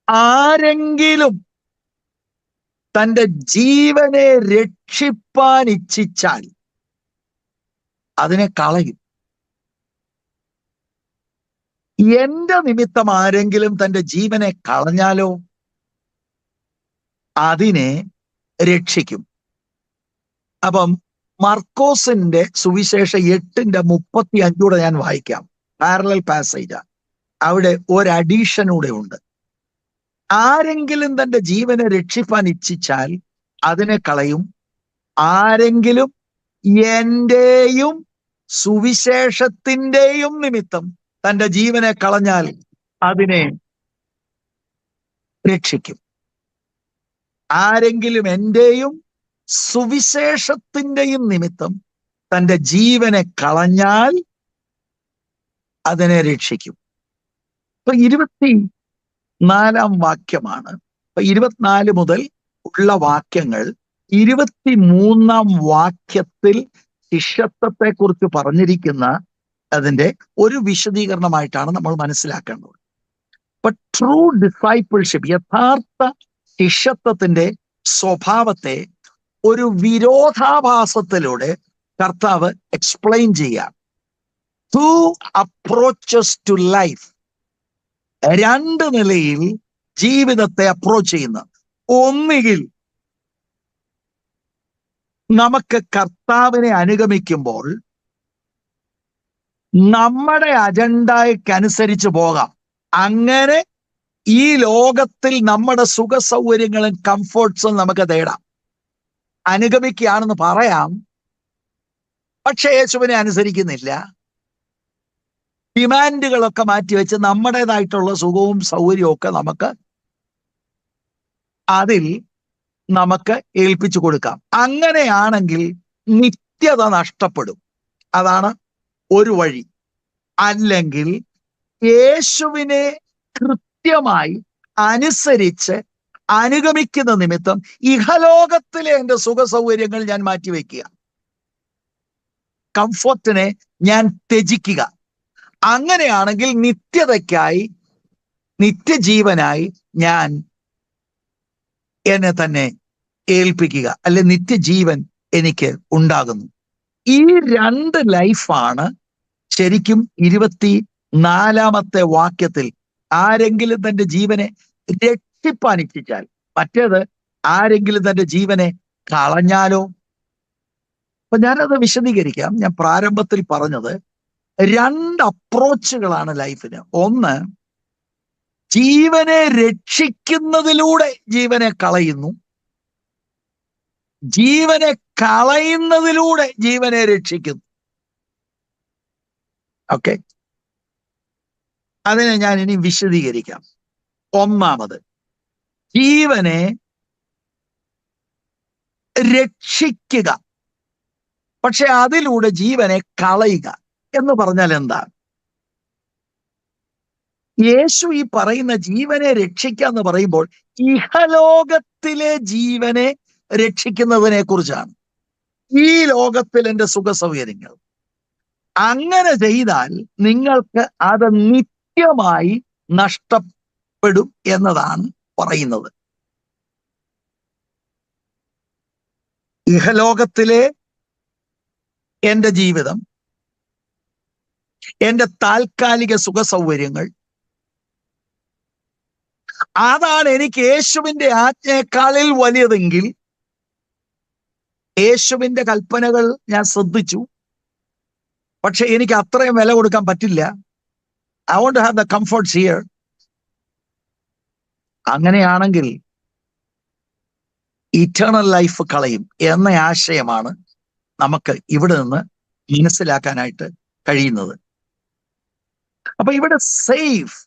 ആരെങ്കിലും തന്റെ ജീവനെ രക്ഷിപ്പാൻ ഇച്ഛിച്ചാൽ അതിനെ കളയും. എന്റെ നിമിത്തം ആരെങ്കിലും തന്റെ ജീവനെ കളഞ്ഞാലോ അതിനെ രക്ഷിക്കും. അപ്പം മർക്കോസിന്റെ സുവിശേഷ 8:35 ഞാൻ വായിക്കാം. Parallel passage. അവിടെ ഒരു അഡീഷനൂടെ ഉണ്ട്. ആരെങ്കിലും തന്റെ ജീവനെ രക്ഷിപ്പാൻ ഇച്ഛിച്ചാൽ അതിനെ കളയും. ആരെങ്കിലും എന്റെയും സുവിശേഷത്തിന്റെയും നിമിത്തം തന്റെ ജീവനെ കളഞ്ഞാൽ അതിനെ രക്ഷിക്കും. ആരെങ്കിലും എന്റെയും സുവിശേഷത്തിന്റെയും നിമിത്തം തന്റെ ജീവനെ കളഞ്ഞാൽ അതിനെ രക്ഷിക്കും. ഇപ്പൊ 24-ാം വാക്യമാണ്. ഇപ്പൊ 24 മുതൽ ഉള്ള വാക്യങ്ങൾ 23-ാം വാക്യത്തിൽ ശിഷ്യത്വത്തെ കുറിച്ച് പറഞ്ഞിരിക്കുന്ന അതിന്റെ ഒരു വിശദീകരണമായിട്ടാണ് നമ്മൾ മനസ്സിലാക്കേണ്ടത്. ഇപ്പൊ ട്രൂ ഡിസൈപ്പിൾഷിപ്പ്, യഥാർത്ഥ ശിഷ്യത്വത്തിന്റെ സ്വഭാവത്തെ ഒരു വിരോധാഭാസത്തിലൂടെ കർത്താവ് എക്സ്പ്ലെയിൻ ചെയ്യാം. ടു അപ്രോച്ചസ് ടു ലൈഫ്, രണ്ട് നിലയിൽ ജീവിതത്തെ അപ്രോച്ച് ചെയ്യുന്ന. ഒന്നുകിൽ നമുക്ക് കർത്താവിനെ അനുഗമിക്കുമ്പോൾ നമ്മുടെ അജണ്ടയ്ക്കനുസരിച്ച് പോകാം. അങ്ങനെ ഈ ലോകത്തിൽ നമ്മുടെ സുഖ സൗകര്യങ്ങളും കംഫർട്ട്സും നമുക്ക് തേടാം. അനുഗമിക്കുകയാണെന്ന് പറയാം, പക്ഷെ യേശുവിനെ അനുസരിക്കുന്നില്ല. ഡിമാൻഡുകളൊക്കെ മാറ്റിവെച്ച് നമ്മുടേതായിട്ടുള്ള സുഖവും സൗകര്യവും ഒക്കെ നമുക്ക് ഏൽപ്പിച്ചു കൊടുക്കാം. അങ്ങനെയാണെങ്കിൽ നിത്യത നഷ്ടപ്പെടും. അതാണ് ഒരു വഴി. അല്ലെങ്കിൽ യേശുവിനെ കൃത്യമായി അനുസരിച്ച് അനുഗമിക്കുന്ന നിമിത്തം ഇഹലോകത്തിലെ എൻ്റെ സുഖ സൗകര്യങ്ങൾ ഞാൻ മാറ്റിവെക്കുക, കംഫർട്ടിനെ ഞാൻ ത്യജിക്കുക. അങ്ങനെയാണെങ്കിൽ നിത്യതയ്ക്കായി, നിത്യജീവനായി ഞാൻ എന്നെ തന്നെ ഏൽപ്പിക്കുക, അല്ലെ നിത്യജീവൻ എനിക്ക് ഉണ്ടാകുന്നു. ഈ രണ്ട് ലൈഫാണ് ശരിക്കും 24-ാമത്തെ വാക്യത്തിൽ ആരെങ്കിലും തന്റെ ജീവനെ രക്ഷിപ്പാൻ ഇച്ഛിച്ചാൽ. മറ്റേത് ആരെങ്കിലും തന്റെ ജീവനെ കളഞ്ഞാലോ. അപ്പൊ ഞാനത് വിശദീകരിക്കാം. ഞാൻ പ്രാരംഭത്തിൽ പറഞ്ഞത് രണ്ട് അപ്രോച്ചുകളാണ് ലൈഫിന്. ഒന്ന്, ജീവനെ രക്ഷിക്കുന്നതിലൂടെ ജീവനെ കളയുന്നു. ജീവനെ കളയുന്നതിലൂടെ ജീവനെ രക്ഷിക്കുന്നു. ഓക്കെ, അതിനെ ഞാൻ ഇനി വിശദീകരിക്കാം. ഒന്നാമത്, ജീവനെ രക്ഷിക്കുക, പക്ഷെ അതിലൂടെ ജീവനെ കളയുക എന്ന് പറഞ്ഞാൽ എന്താണ്? യേശു ഈ പറയുന്ന ജീവനെ രക്ഷിക്കുക എന്ന് പറയുമ്പോൾ ഇഹലോകത്തിലെ ജീവനെ രക്ഷിക്കുന്നതിനെ കുറിച്ചാണ്. ഈ ലോകത്തിൽ എൻ്റെ സുഖ സൗകര്യങ്ങൾ. അങ്ങനെ ചെയ്താൽ നിങ്ങൾക്ക് അത് നിത്യമായി നഷ്ടപ്പെടും എന്നതാണ് പറയുന്നത്. ഇഹലോകത്തിലെ എൻ്റെ ജീവിതം, എൻ്റെ താൽക്കാലിക സുഖ സൗകര്യങ്ങൾ, അതാണ് എനിക്ക് യേശുവിന്റെ ആജ്ഞയെക്കാളിൽ വലിയതെങ്കിൽ യേശുവിന്റെ കൽപ്പനകൾ ഞാൻ ശ്രദ്ധിച്ചു, പക്ഷെ എനിക്ക് അത്രയും വില കൊടുക്കാൻ പറ്റില്ല. I want to have the comforts here. അങ്ങനെയാണെങ്കിൽ ഇറ്റേണൽ ലൈഫ് കളയും എന്ന ആശയമാണ് നമുക്ക് ഇവിടെ നിന്ന് മനസ്സിലാക്കാനായിട്ട് കഴിയുന്നത്. അപ്പൊ ഇവിടെ സേഫ്,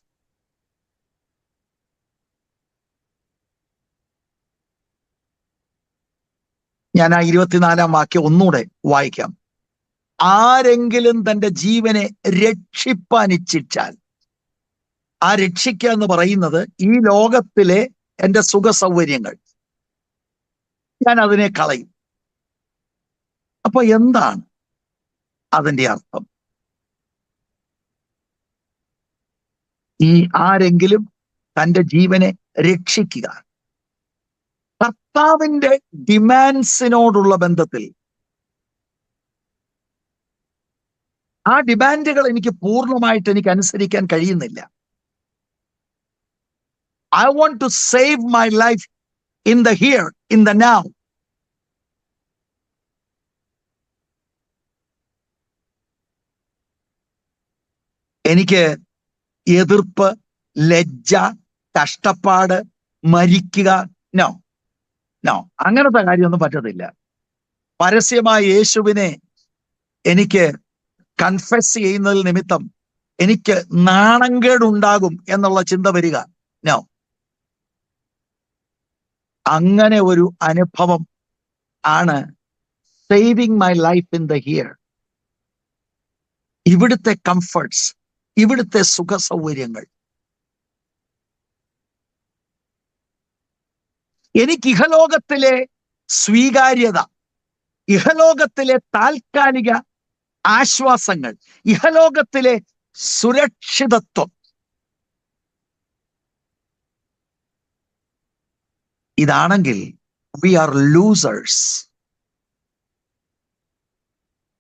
ഞാൻ ആ 24-ാം വാക്യം ഒന്നുകൂടെ വായിക്കാം. ആരെങ്കിലും തന്റെ ജീവനെ രക്ഷിപ്പാൻ ഇച്ഛിച്ചാൽ, ആ രക്ഷിക്കുക എന്ന് പറയുന്നത് ഈ ലോകത്തിലെ എന്റെ സുഖ സൗകര്യങ്ങൾ, ഞാൻ അതിനെ കളയും. അപ്പൊ എന്താണ് അതിന്റെ അർത്ഥം? ഈ ആരെങ്കിലും തന്റെ ജീവനെ രക്ഷിക്കുക, കർത്താവിന്റെ ഡിമാൻഡ്സിനോടുള്ള ബന്ധത്തിൽ ആ ഡിമാൻഡുകൾ എനിക്ക് പൂർണ്ണമായിട്ട് എനിക്ക് അനുസരിക്കാൻ കഴിയുന്നില്ല. I want to save my life in the here, in the now. എനിക്ക് എതിർപ്പ്, ലജ്ജ, കഷ്ടപ്പാട്, മരിക്കുക, നോ നോ, അങ്ങനത്തെ കാര്യമൊന്നും പറ്റത്തില്ല. പരസ്യമായ യേശുവിനെ എനിക്ക് കൺഫെസ് ചെയ്യുന്നതിൽ നിമിത്തം എനിക്ക് നാണംകേടുണ്ടാകും എന്നുള്ള ചിന്ത വരിക, നോ. അങ്ങനെ ഒരു അനുഭവം ആണ് saving my life in the here. ഇവിടുത്തെ കംഫർട്ട്സ്, ഇവിടുത്തെ സുഖ സൗകര്യങ്ങൾ, എനിക്ക് ഇഹലോകത്തിലെ സ്വീകാര്യത, ഇഹലോകത്തിലെ താൽക്കാലിക ആശ്വാസങ്ങൾ, ഇഹലോകത്തിലെ സുരക്ഷിതത്വം, ഇതാണെങ്കിൽ വി ആർ ലൂസേഴ്സ്.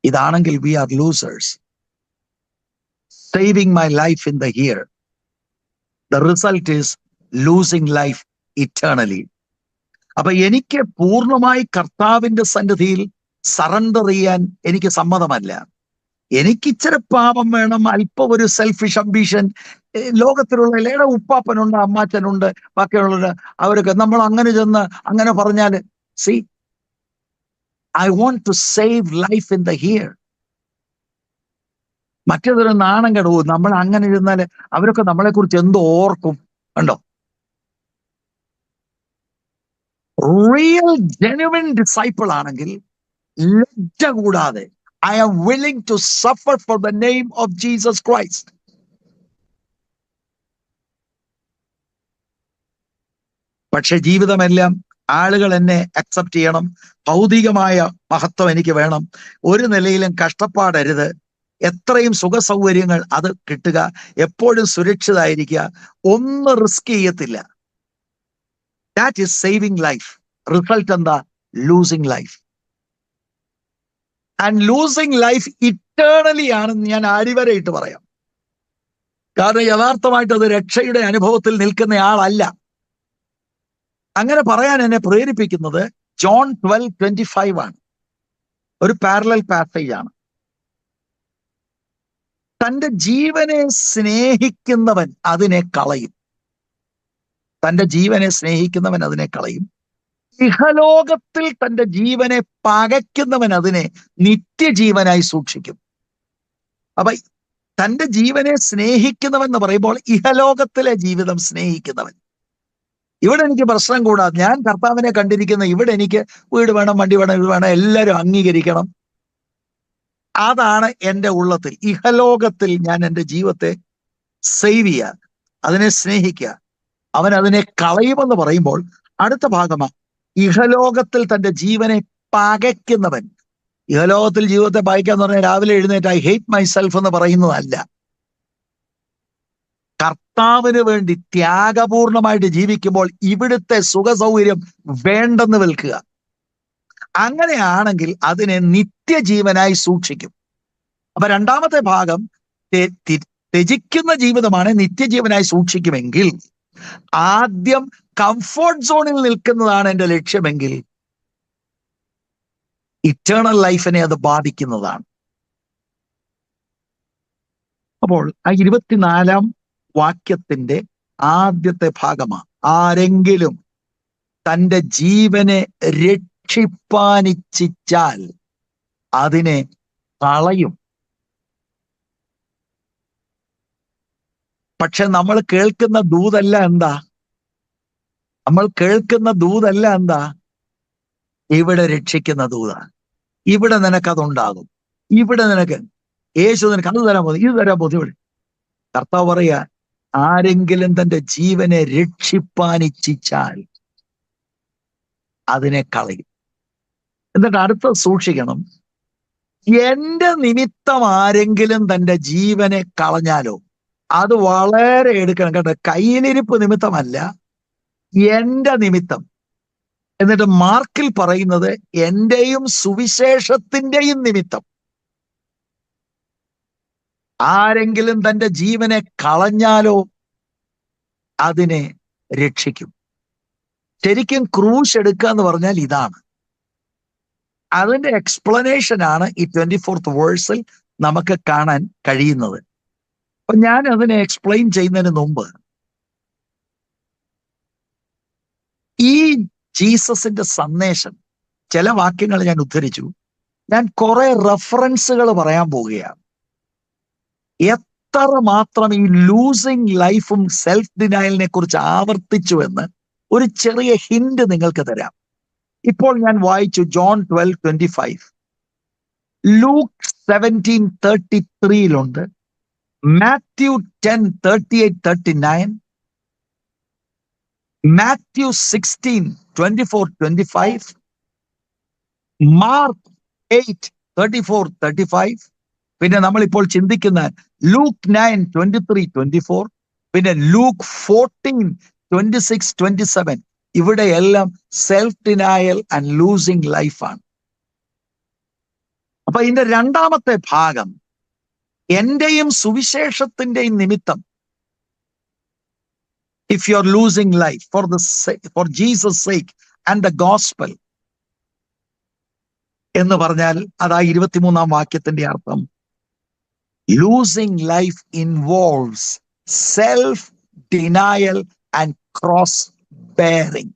ഇതാണെങ്കിൽ we are losers. Saving my life in the here, the result is losing life eternally. അപ്പൊ എനിക്ക് പൂർണ്ണമായി കർത്താവിന്റെ സന്നിധിയിൽ സറണ്ടർ ചെയ്യാൻ എനിക്ക് സമ്മതമല്ല. എനിക്ക് ഇച്ചിരി പാപം വേണം, അല്പം ഒരു സെൽഫിഷ് അംബിഷൻ. ലോകത്തിലുള്ള എല്ലാവരുടെ ഉപ്പാപ്പനുണ്ട്, അമ്മാച്ചനുണ്ട്, ബാക്കിയുള്ളത് അവരൊക്കെ നമ്മൾ അങ്ങനെ ചെന്ന് അങ്ങനെ പറഞ്ഞാല്, see, I want to save life in the here. മറ്റേതൊരു നാണം കെടുവോ, നമ്മൾ അങ്ങനെ ഇരുന്നാല് അവരൊക്കെ നമ്മളെ കുറിച്ച് എന്തോ ഓർക്കും. കണ്ടോ, റിയൽ ജെനുവിൻ ഡിസൈപ്പിൾ ആണെങ്കിൽ ലജ്ജ കൂടാതെ I am willing to suffer for the name of Jesus Christ. പക്ഷെ ജീവിതമെല്ലാം ആളുകൾ എന്നെ അക്സെപ്റ്റ് ചെയ്യണം, ഭൗതികമായ മഹത്വം എനിക്ക് വേണം, ഒരു നിലയിലും കഷ്ടപ്പാടരുത്, എത്രയും സുഖ സൗകര്യങ്ങൾ അത് കിട്ടുക, എപ്പോഴും സുരക്ഷിതായിരിക്കുക, ഒന്നും റിസ്ക് ചെയ്യത്തില്ല. That is saving life. Result എന്താ? Losing life. And losing life eternally ആണെന്ന് ഞാൻ അടിവരയിട്ട് പറയാം. കാരണം യഥാർത്ഥമായിട്ട് അത് രക്ഷയുടെ അനുഭവത്തിൽ നിൽക്കുന്ന ആളല്ല. അങ്ങനെ പറയാൻ എന്നെ പ്രേരിപ്പിക്കുന്നത് ജോൺ 12:25 ആണ്. ഒരു പാരലൽ പാസേജ് ആണ്. തന്റെ ജീവനെ സ്നേഹിക്കുന്നവൻ അതിനെ കളയും. തന്റെ ജീവനെ സ്നേഹിക്കുന്നവൻ അതിനെ കളയും. ഇഹലോകത്തിൽ തന്റെ ജീവനെ പകയ്ക്കുന്നവൻ അതിനെ നിത്യജീവനായി സൂക്ഷിക്കും. അപ്പൊ തന്റെ ജീവനെ സ്നേഹിക്കുന്നവൻ എന്ന് പറയുമ്പോൾ ഇഹലോകത്തിലെ ജീവിതം സ്നേഹിക്കുന്നവൻ. ഇവിടെ എനിക്ക് പ്രശ്നം കൂടാതെ ഞാൻ കർത്താവിനെ കണ്ടിരിക്കുന്ന, ഇവിടെ എനിക്ക് വീട് വേണം, വണ്ടി വേണം, ഇത് വേണം, എല്ലാവരും അംഗീകരിക്കണം, അതാണ് എൻ്റെ ഉള്ളത്തിൽ. ഇഹലോകത്തിൽ ഞാൻ എൻ്റെ ജീവിതത്തെ സേവ് ചെയ്യുക, അതിനെ സ്നേഹിക്കുക. അവൻ അതിനെ കളയുമെന്ന് പറയുമ്പോൾ അടുത്ത ഭാഗമാണ് ഇഹലോകത്തിൽ തന്റെ ജീവനെ പകയ്ക്കുന്നവൻ. ഇഹലോകത്തിൽ ജീവിതത്തെ പകയ്ക്കാന്ന് പറഞ്ഞാൽ രാവിലെ എഴുന്നേറ്റ് ഐ ഹേറ്റ് മൈ സെൽഫ് എന്ന് പറയുന്നതല്ല. കർത്താവിന് വേണ്ടി ത്യാഗപൂർണമായിട്ട് ജീവിക്കുമ്പോൾ ഇവിടുത്തെ സുഖ സൗകര്യം വേണ്ടെന്ന് വിൽക്കുക. അങ്ങനെയാണെങ്കിൽ അതിനെ നിത്യജീവനായി സൂക്ഷിക്കും. അപ്പൊ രണ്ടാമത്തെ ഭാഗം ത്യജിക്കുന്ന ജീവിതമാണ് നിത്യജീവനായി സൂക്ഷിക്കുമെങ്കിൽ, ആദ്യം കംഫോർട്ട് സോണിൽ നിൽക്കുന്നതാണ് എൻ്റെ ലക്ഷ്യമെങ്കിൽ ഇറ്റേണൽ ലൈഫിനെ അത് ബാധിക്കുന്നതാണ്. അപ്പോൾ ആ 24-ാം വാക്യത്തിന്റെ ആദ്യത്തെ ഭാഗമാണ്, ആരെങ്കിലും തന്റെ ജീവനെ രക്ഷിപ്പാനിച്ഛിച്ചാൽ അതിനെ കളയും. പക്ഷെ നമ്മൾ കേൾക്കുന്ന ദൂതല്ല എന്താ? നമ്മൾ കേൾക്കുന്ന ദൂതല്ല എന്താ? ഇവിടെ രക്ഷിക്കുന്ന ദൂതാണ്. ഇവിടെ നിനക്കതുണ്ടാകും. ഇവിടെ നിനക്ക് യേശു നിനക്ക് അത് തരാൻ പോകുന്നു, ഇത് തരാൻ പോകുന്നു. ഇവിടെ കർത്താവ് പറയാ, ആരെങ്കിലും തന്റെ ജീവനെ രക്ഷിപ്പാൻ ഇച്ഛിച്ചാൽ അതിനെ കളയും. എന്നിട്ട് അടുത്ത സൂക്ഷിക്കണം, എന്റെ നിമിത്തം ആരെങ്കിലും തന്റെ ജീവനെ കളഞ്ഞാലോ, അത് വളരെ എടുക്കണം കേട്ടോ. കയ്യിലിരിപ്പ് നിമിത്തമല്ല, എന്റെ നിമിത്തം. എന്നിട്ട് മാർക്കിൽ പറയുന്നത് എന്റെയും സുവിശേഷത്തിന്റെയും നിമിത്തം ആരെങ്കിലും തന്റെ ജീവനെ കളഞ്ഞാലോ അതിനെ രക്ഷിക്കും. ശരിക്കും ക്രൂശ് എടുക്കുക എന്ന് പറഞ്ഞാൽ ഇതാണ്. അതിന്റെ എക്സ്പ്ലനേഷൻ ആണ് ഈ 24th വേഴ്സിൽ നമുക്ക് കാണാൻ കഴിയുന്നത്. അപ്പൊ ഞാൻ അതിനെ എക്സ്പ്ലെയിൻ ചെയ്യുന്നതിന് മുമ്പ് ഈ ജീസസിന്റെ സന്ദേശം ചില വാക്യങ്ങൾ ഞാൻ ഉദ്ധരിച്ചു. ഞാൻ കുറെ റെഫറൻസുകൾ പറയാൻ പോവുകയാണ്. എത്ര മാത്രം ഈ ലൂസിങ് ലൈഫും സെൽഫ് ഡിനയലിനെ കുറിച്ച് ആവർത്തിച്ചു എന്ന് ഒരു ചെറിയ ഹിന്റ് നിങ്ങൾക്ക് തരാം. ഇപ്പോൾ ഞാൻ വായിച്ചു John 12:25, Luke 17:33 Matthew 10:38-39, Matthew 16:24-25, Mark 8:34-35, പിന്നെ നമ്മളിപ്പോൾ ചിന്തിക്കുന്ന ലൂക്ക് 9:23-24, പിന്നെ ലൂക്ക് 14:26-27. ഇവിടെയെല്ലാം സെൽഫ് ഡിനയൽ ആൻഡ് ലൂസിങ് ലൈഫാണ്. അപ്പൊ ഇതിന്റെ രണ്ടാമത്തെ ഭാഗം, എന്റെയും സുവിശേഷത്തിന്റെയും നിമിത്തം, if you are losing life for Jesus sake and the gospel എന്ന് പറഞ്ഞാൽ അതാ 23-ാം വാക്യത്തിന്റെ അർത്ഥം. Losing life involves self denial and cross bearing.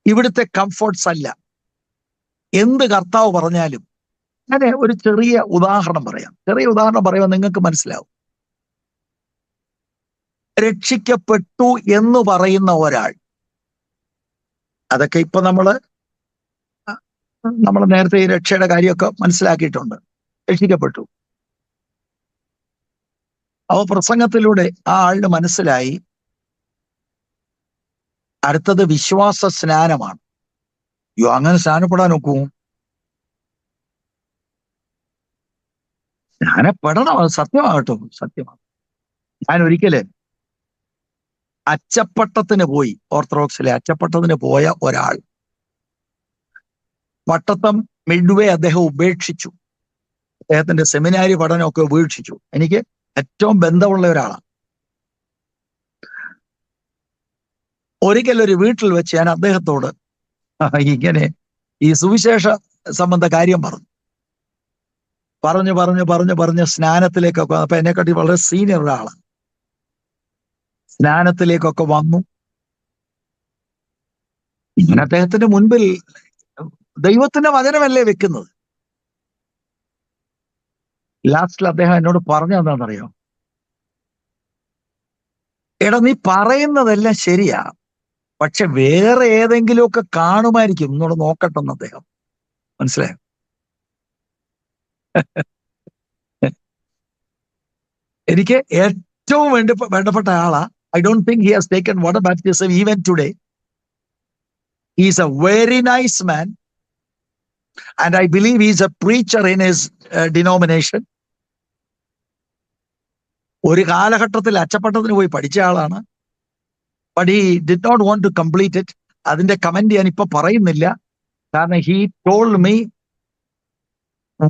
ഇവിടുത്തെ കംഫർട്ട്സ് അല്ല. എന്ത് കർത്താവ് പറഞ്ഞാലും, ഞാൻ ഒരു ചെറിയ ഉദാഹരണം പറയുമ്പോൾ നിങ്ങൾക്ക് മനസ്സിലാവും. രക്ഷിക്കപ്പെട്ടു എന്ന് പറയുന്ന ഒരാൾ, അതൊക്കെ ഇപ്പൊ നമ്മൾ നേരത്തെ ഈ രക്ഷയുടെ കാര്യമൊക്കെ മനസ്സിലാക്കിയിട്ടുണ്ട്. രക്ഷിക്കപ്പെട്ടു. അവ പ്രസംഗത്തിലൂടെ ആ ആളിന് മനസ്സിലായി അടുത്തത് വിശ്വാസ സ്നാനമാണ്. അങ്ങനെ സ്നാനപ്പെടാൻ നോക്കൂ? സ്നാനപ്പെടണം, അത് സത്യമാകട്ടോ, സത്യമാണ്. ഞാൻ ഒരിക്കല് അച്ചപ്പട്ടത്തിന് പോയി, ഓർത്തഡോക്സിലെ അച്ചപ്പട്ടത്തിന് പോയ ഒരാൾ, പട്ടത്തം മിഡ്വേ അദ്ദേഹം ഉപേക്ഷിച്ചു. അദ്ദേഹത്തിന്റെ സെമിനാരി പഠനമൊക്കെ ഉപേക്ഷിച്ചു. എനിക്ക് ഏറ്റവും ബന്ധമുള്ള ഒരാളാണ്. ഒരിക്കൽ ഒരു വീട്ടിൽ വെച്ച് ഞാൻ അദ്ദേഹത്തോട് ഇങ്ങനെ ഈ സുവിശേഷ സംബന്ധ കാര്യം പറഞ്ഞു സ്നാനത്തിലേക്കൊക്കെ, അപ്പൊ എന്നെക്കാട്ടി വളരെ സീനിയർ ഒരാളാണ്. സ്നാനത്തിലേക്കൊക്കെ വന്നു. ഞാൻ അദ്ദേഹത്തിന്റെ മുൻപിൽ ദൈവത്തിന്റെ വചനമല്ലേ വെക്കുന്നത്. ലാസ്റ്റിൽ അദ്ദേഹം എന്നോട് പറഞ്ഞു എന്താണെന്നറിയോ? എടാ, നീ പറയുന്നതെല്ലാം ശരിയാ, പക്ഷെ വേറെ ഏതെങ്കിലുമൊക്കെ കാണുമായിരിക്കും, എന്നോട് നോക്കട്ടെന്ന് അദ്ദേഹം. മനസ്സിലായോ? എനിക്ക് ഏറ്റവും വേണ്ടപ്പെട്ട ആളാ. I don't think he has taken water baptism even today. He is a very nice man, and I believe he is a preacher in his denomination. ഒരു കാലഘട്ടത്തിൽ അച്ചപ്പട്ടത്തിന് പോയി പഠിച്ച ആളാണ്. But he did not want to complete it. അതിന്റെ comment ഞാൻ ഇപ്പൊ പറയുന്നില്ല, കാരണം he told me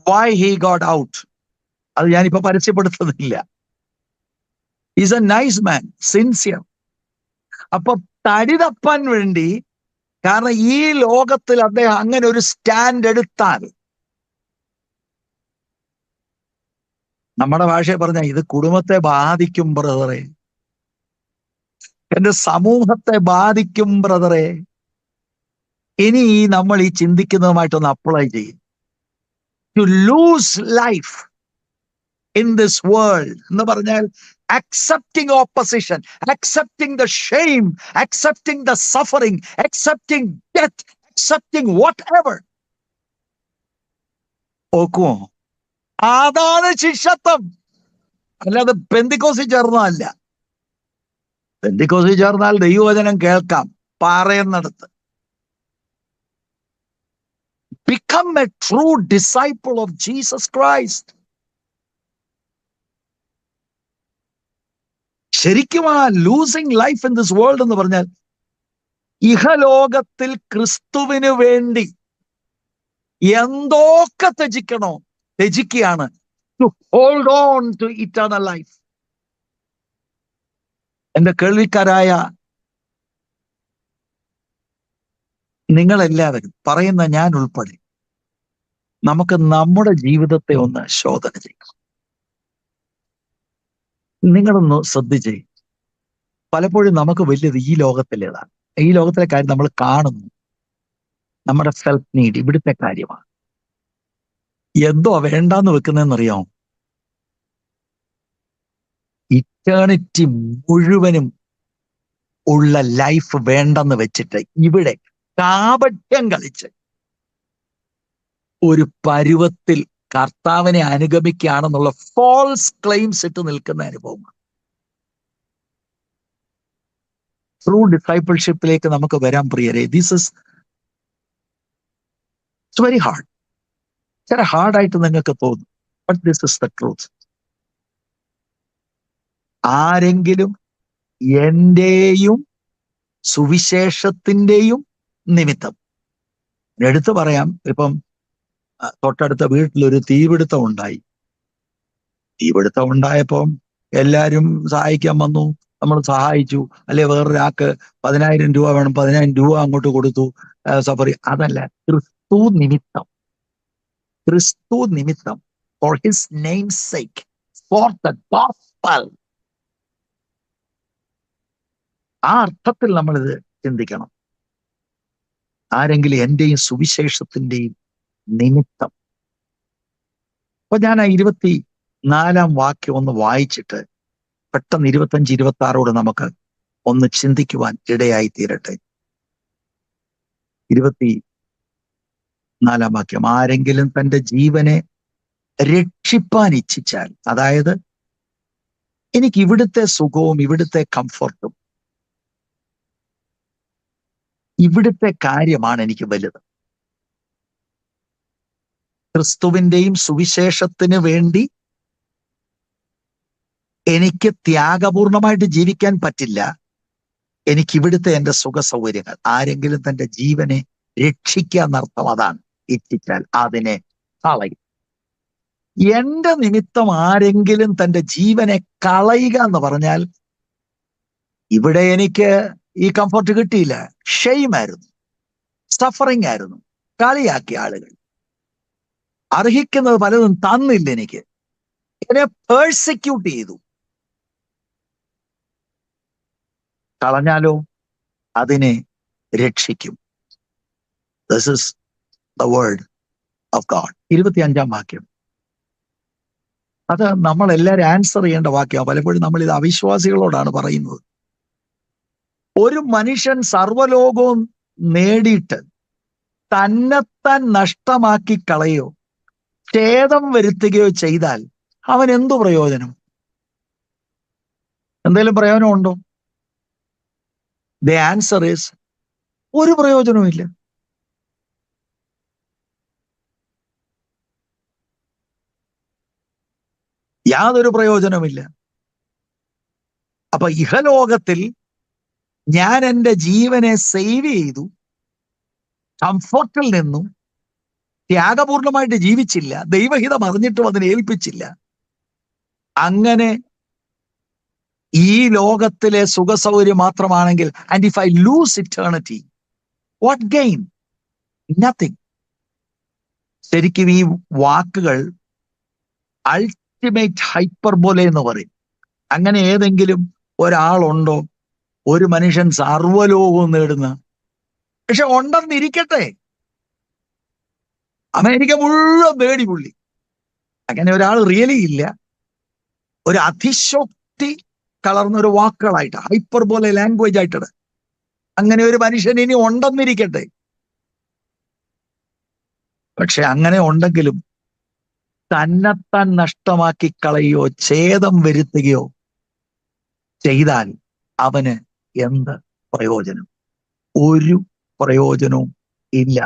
why he got out. അത് ഞാനിപ്പോ പരസ്യപ്പെടുത്തുന്നില്ല. He's a nice man, sincere. അപ്പൊ തടി തപ്പാൻ വേണ്ടി, കാരണം ഈ ലോകത്തിൽ അദ്ദേഹം അങ്ങനെ ഒരു സ്റ്റാൻഡ് എടുത്താൽ, നമ്മുടെ ഭാഷയെ പറഞ്ഞ ഇത് കുടുംബത്തെ ബാധിക്കും ബ്രദറെ, എന്റെ സമൂഹത്തെ ബാധിക്കും ബ്രദറെ. ഇനി നമ്മൾ ഈ ചിന്തിക്കുന്നതുമായിട്ടൊന്ന് അപ്ലൈ ചെയ്യും. To lose life in this world എന്ന് പറഞ്ഞാൽ accepting opposition, accepting the shame, accepting the suffering, accepting death, accepting whatever. ഓക്കുമോ? അതാണ് ശിഷ്യത്വം, അല്ലാതെ പെന്തിക്കോസിൽ ചേർന്നതല്ല. പെന്തിക്കോസിൽ ചേർന്നാൽ ദൈവവചനം കേൾക്കാം പറയുന്നിടത്ത്. Become a true disciple of Jesus Christ. ശരിക്കും ആ losing life in this world എന്ന് പറഞ്ഞാൽ ഇഹലോകത്തിൽ ക്രിസ്തുവിന് വേണ്ടി എന്തൊക്കെ ത്യജിക്കണോ ത്യജിക്കുകയാണ്, to hold on to eternal life. എന്റെ കേൾവിക്കാരായ നിങ്ങളെല്ലാവരും, പറയുന്ന ഞാൻ ഉൾപ്പെടെ, നമുക്ക് നമ്മുടെ ജീവിതത്തെ ഒന്ന് ശോധന ചെയ്യണം. നിങ്ങളൊന്ന് ശ്രദ്ധിച്ചേ. പലപ്പോഴും നമുക്ക് വലിയത് ഈ ലോകത്തിലേതാണ്. ഈ ലോകത്തിലെ കാര്യം നമ്മൾ കാണുന്നു, നമ്മുടെ സെൽഫ് നീഡ് ഇവിടുത്തെ കാര്യമാണ്. എന്തോ വേണ്ടാന്ന് വെക്കുന്നതെന്നറിയാമോ? ഇറ്റേണിറ്റി മുഴുവനും ഉള്ള ലൈഫ് വേണ്ടെന്ന് വെച്ചിട്ട് ഇവിടെ കാപട്യം കളിച്ച് ഒരു പരുവത്തിൽ കർത്താവിനെ അനുഗമിക്കുകയാണെന്നുള്ള ഫോൾസ് ക്ലെയിംസ് ഇട്ട് നിൽക്കുന്ന അനുഭവമാണ്. ട്രൂ ഡിസൈപ്പിൾഷിപ്പിലേക്ക് നമുക്ക് വരാൻ പ്രിയരെ, ദിസ് ഇസ് വെരി ഹാർഡ്. ചില ഹാർഡായിട്ട് നിങ്ങൾക്ക് തോന്നും, but this is the truth. ആരെങ്കിലും എന്റെയും സുവിശേഷത്തിന്റെയും നിമിത്തം, എടുത്തു പറയാം, ഇപ്പം തൊട്ടടുത്ത വീട്ടിലൊരു തീപിടുത്തം ഉണ്ടായി. തീപിടുത്തം ഉണ്ടായപ്പം എല്ലാവരും സഹായിക്കാൻ വന്നു, നമ്മൾ സഹായിച്ചു. അല്ലെ വേറൊരാൾക്ക് 10,000 രൂപ വേണം, 10,000 രൂപ അങ്ങോട്ട് കൊടുത്തു. സഫറി അതല്ല, ക്രിസ്തു നിമിത്തം, ക്രിസ്തു നിമിത്തം, for his names sake, for the gospel. ആ അർത്ഥത്തിൽ നമ്മളിത് ചിന്തിക്കണം. ആരെങ്കിലും എന്റെയും സുവിശേഷത്തിന്റെയും നിമിത്തം. അപ്പൊ ഞാൻ ആ 24-ാം വാക്യം ഒന്ന് വായിച്ചിട്ട് പെട്ടെന്ന് 25-26 നമുക്ക് ഒന്ന് ചിന്തിക്കുവാൻ ഇടയായി തീരട്ടെ. 24-ാം വാക്യം, ആരെങ്കിലും തന്റെ ജീവനെ രക്ഷിപ്പാൻ ഇച്ഛിച്ചാൽ, അതായത് എനിക്ക് ഇവിടുത്തെ സുഖവും ഇവിടുത്തെ കംഫർട്ടും ഇവിടുത്തെ കാര്യമാണ് എനിക്ക് വലുത്. ക്രിസ്തുവിന്റെയും സുവിശേഷത്തിന് വേണ്ടി എനിക്ക് ത്യാഗപൂർണമായിട്ട് ജീവിക്കാൻ പറ്റില്ല. എനിക്ക് ഇവിടുത്തെ എന്റെ സുഖ സൗകര്യങ്ങൾ. ആരെങ്കിലും തന്റെ ജീവനെ രക്ഷിക്കുക എന്നർത്ഥം അതാണ്. ഇച്ഛിച്ചാൽ അതിനെ കളയും. എന്റെ നിമിത്തം ആരെങ്കിലും തന്റെ ജീവനെ കളയുക എന്ന് പറഞ്ഞാൽ, ഇവിടെ എനിക്ക് ഈ കംഫർട്ട് കിട്ടിയില്ല, ഷെയിമായിരുന്നു, സഫറിങ് ആയിരുന്നു, കളിയാക്കിയ ആളുകൾ, അർഹിക്കുന്നത് പലതും തന്നില്ല, എനിക്ക് എന്നെ പേഴ്സിക്യൂട്ട് ചെയ്തു. കളഞ്ഞാലോ അതിനെ രക്ഷിക്കും. This is the word of God. 25-ാം വാക്യം, അത് നമ്മൾ എല്ലാവരും ആൻസർ ചെയ്യേണ്ട വാക്യമാണ്. പലപ്പോഴും നമ്മൾ ഇത് അവിശ്വാസികളോടാണ് പറയുന്നത്. ഒരു മനുഷ്യൻ സർവ്വലോകവും നേടിയിട്ട് തന്നെത്താൻ നഷ്ടമാക്കി കളയോ ഛേദം വരുത്തുകയോ ചെയ്താൽ അവൻ എന്തു പ്രയോജനം? എന്തെങ്കിലും പ്രയോജനമുണ്ടോ? ദ ആൻസർ ഈസ് ഒരു പ്രയോജനവുമില്ല. യാതൊരു പ്രയോജനമില്ല. അപ്പൊ ഇഹലോകത്തിൽ ഞാൻ എൻ്റെ ജീവനെ സേവ് ചെയ്തു, കംഫർട്ടിൽ നിന്നും ത്യാഗപൂർണമായിട്ട് ജീവിച്ചില്ല, ദൈവഹിതം അറിഞ്ഞിട്ടും അതിനെ ഏൽപ്പിച്ചില്ല. അങ്ങനെ ഈ ലോകത്തിലെ സുഖസൗകര്യം മാത്രമാണെങ്കിൽ, and if I loose eternity, what gain? Nothing. ശരിക്കും ഈ വാക്കുകൾ അൾട്ടിമേറ്റ് ഹൈപ്പർബോലെ എന്ന് പറയും. അങ്ങനെ ഏതെങ്കിലും ഒരാളുണ്ടോ, ഒരു മനുഷ്യൻ സർവ്വലോകവും നേടുന്ന? പക്ഷെ ഉണ്ടെന്നിരിക്കട്ടെ, അമേരിക്ക മുഴുവൻ നേടി പുള്ളി. അങ്ങനെ ഒരാൾ റിയലി ഇല്ല. ഒരു അതിശോക്തി കളർന്നൊരു വാക്കുകളായിട്ട്, ഹൈപ്പർബോലെ ലാംഗ്വേജ് ആയിട്ടാണ്. അങ്ങനെ ഒരു മനുഷ്യൻ ഇനി ഉണ്ടെന്നിരിക്കട്ടെ. പക്ഷെ അങ്ങനെ ഉണ്ടെങ്കിലും തന്നെത്താൻ നഷ്ടമാക്കി കളയുകയോ ഛേദം വരുത്തുകയോ ചെയ്താൽ അവന് എന്ത് പ്രയോജനം? ഒരു പ്രയോജനവും ഇല്ല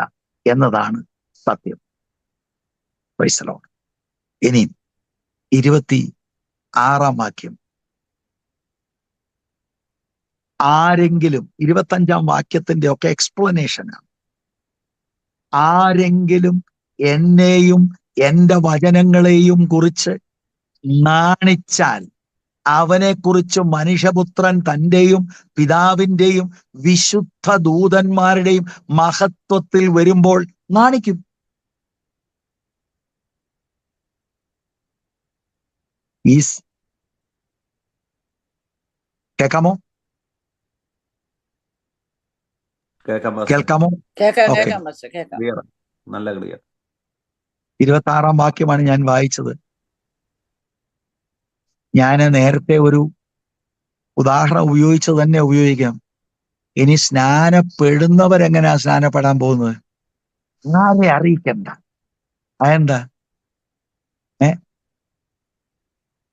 എന്നതാണ് സത്യം. Praise the Lord. ഇനി 26 വാക്യം. ആരെങ്കിലും, 25 വാക്യത്തിന്റെ ഒക്കെ എക്സ്പ്ലനേഷനാണ്. ആരെങ്കിലും എന്നെയും എന്റെ വചനങ്ങളെയും കുറിച്ച് നാണിച്ചാൽ അവനെക്കുറിച്ച് മനുഷ്യപുത്രൻ തന്റെയും പിതാവിന്റെയും വിശുദ്ധ ദൂതന്മാരുടെയും മഹത്വത്തിൽ വരുമ്പോൾ നാണിക്കും. കേൾക്കാമോ? കേൾക്കാമോ? നല്ല ക്ലിയർ. 26 വാക്യമാണ് ഞാൻ വായിച്ചത്. ഞാൻ നേരത്തെ ഒരു ഉദാഹരണം ഉപയോഗിച്ച് തന്നെ ഉപയോഗിക്കാം. ഇനി സ്നാനപ്പെടുന്നവരെങ്ങനെയാ സ്നാനപ്പെടാൻ പോകുന്നത്? ആരെ അറിയിക്കണ്ട. അതെന്താ?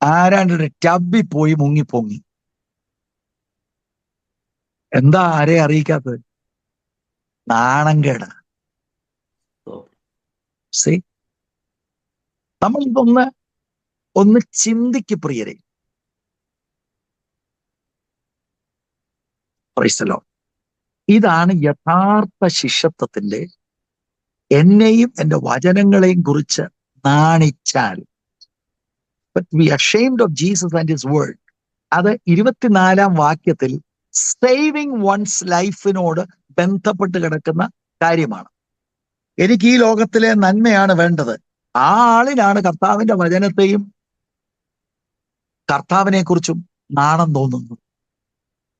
ആരാണ്ട് ടബി പോയി മുങ്ങിപ്പൊങ്ങി. എന്താ ആരെ അറിയിക്കാത്തത്? നാണംകേട്. നമ്മൾ ഒന്ന് ചിന്തിക്ക് പ്രിയരെ. Praise the Lord. ഇതാണ് യഥാർത്ഥ ശിഷ്യത്വത്തിന്റെ, എന്നെയും എന്റെ വചനങ്ങളെയും കുറിച്ച് നാണിച്ചാൽ. But we are ashamed of Jesus and his word. അത് 24 വാക്യത്തിൽ സേവിങ് വൺസ് ലൈഫിനോട് ബന്ധപ്പെട്ട് കിടക്കുന്ന കാര്യമാണ്. എനിക്ക് ഈ ലോകത്തിലെ നന്മയാണ് വേണ്ടത്. ആ ആളിനാണ് കർത്താവിന്റെ വചനത്തെയും കർത്താവിനെ കുറിച്ചും നാണം തോന്നുന്നത്.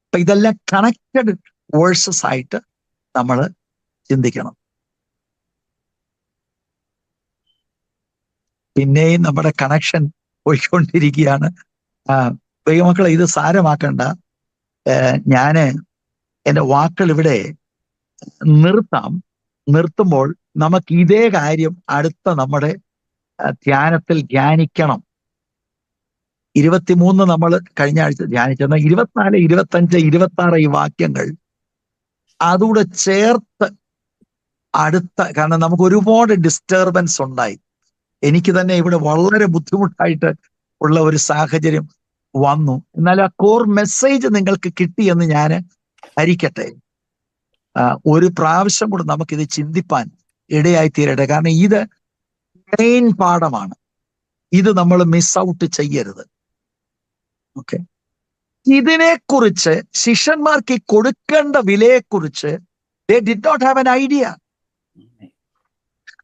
അപ്പൊ ഇതെല്ലാം കണക്റ്റഡ് വേഴ്സസ് ആയിട്ട് നമ്മൾ ചിന്തിക്കണം. പിന്നെയും നമ്മുടെ കണക്ഷൻ പോയിക്കൊണ്ടിരിക്കുകയാണ്. ദൈവമക്കളെ, ഇത് സാരമാക്കണ്ട. ഞാന് എൻ്റെ വാക്കുകൾ ഇവിടെ നിർത്തുമ്പോൾ നമുക്ക് ഇതേ കാര്യം അടുത്ത നമ്മുടെ ധ്യാനത്തിൽ ധ്യാനിക്കണം. 23 നമ്മൾ കഴിഞ്ഞ ആഴ്ച ധ്യാനിച്ചെന്ന 24, 25, 26 ഈ വാക്യങ്ങൾ അതുകൂടെ ചേർത്ത് കാരണം നമുക്ക് ഒരുപാട് ഡിസ്റ്റർബൻസ് ഉണ്ടായി. എനിക്ക് തന്നെ ഇവിടെ വളരെ ബുദ്ധിമുട്ടായിട്ട് ഉള്ള ഒരു സാഹചര്യം വന്നു. എന്നാൽ ആ കോർ മെസ്സേജ് നിങ്ങൾക്ക് കിട്ടിയെന്ന് ഞാൻ ധരിക്കട്ടെ. ഒരു പ്രാവശ്യം കൂടെ നമുക്കിത് ചിന്തിപ്പാൻ ഇടയായി തീരട്ടെ. കാരണം ഇത് മെയിൻ പാഠമാണ്. ഇത് നമ്മൾ മിസ് ഔട്ട് ചെയ്യരുത്. ഓക്കെ, ഇതിനെക്കുറിച്ച് ശിഷ്യന്മാർക്ക് കൊടുക്കേണ്ട വിലയെക്കുറിച്ച് they did not have an idea.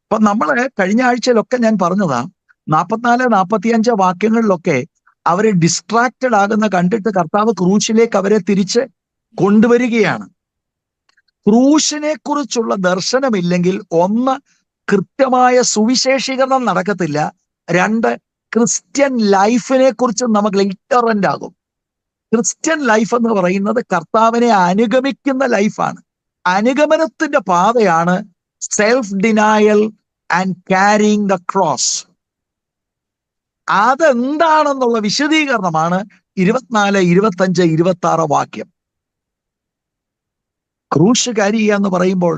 അപ്പൊ നമ്മള് കഴിഞ്ഞ ആഴ്ചയിലൊക്കെ ഞാൻ പറഞ്ഞതാ, 44, 45 വാക്യങ്ങളിലൊക്കെ അവരെ ഡിസ്ട്രാക്റ്റഡ് ആകുന്ന കണ്ടിട്ട് കർത്താവ് ക്രൂശിലേക്ക് അവരെ തിരിച്ച് കൊണ്ടുവരികയാണ്. ക്രൂശിനെ കുറിച്ചുള്ള ദർശനമില്ലെങ്കിൽ 1, കൃത്യമായ സുവിശേഷീകരണം നടക്കത്തില്ല. 2, ക്രിസ്ത്യൻ ലൈഫിനെ കുറിച്ച് നമുക്ക് ഇഗ്നോറന്റ് ആകും. ക്രിസ്ത്യൻ ലൈഫ് എന്ന് പറയുന്നത് കർത്താവിനെ അനുഗമിക്കുന്ന ലൈഫാണ്. അനുഗമനത്തിന്റെ പാതയാണ് self denial and carrying the cross. അതെന്താണെന്നുള്ള വിശദീകരണമാണ് 24, 25, 26 വാക്യം. ക്രൂശ് കരിയുക എന്ന് പറയുമ്പോൾ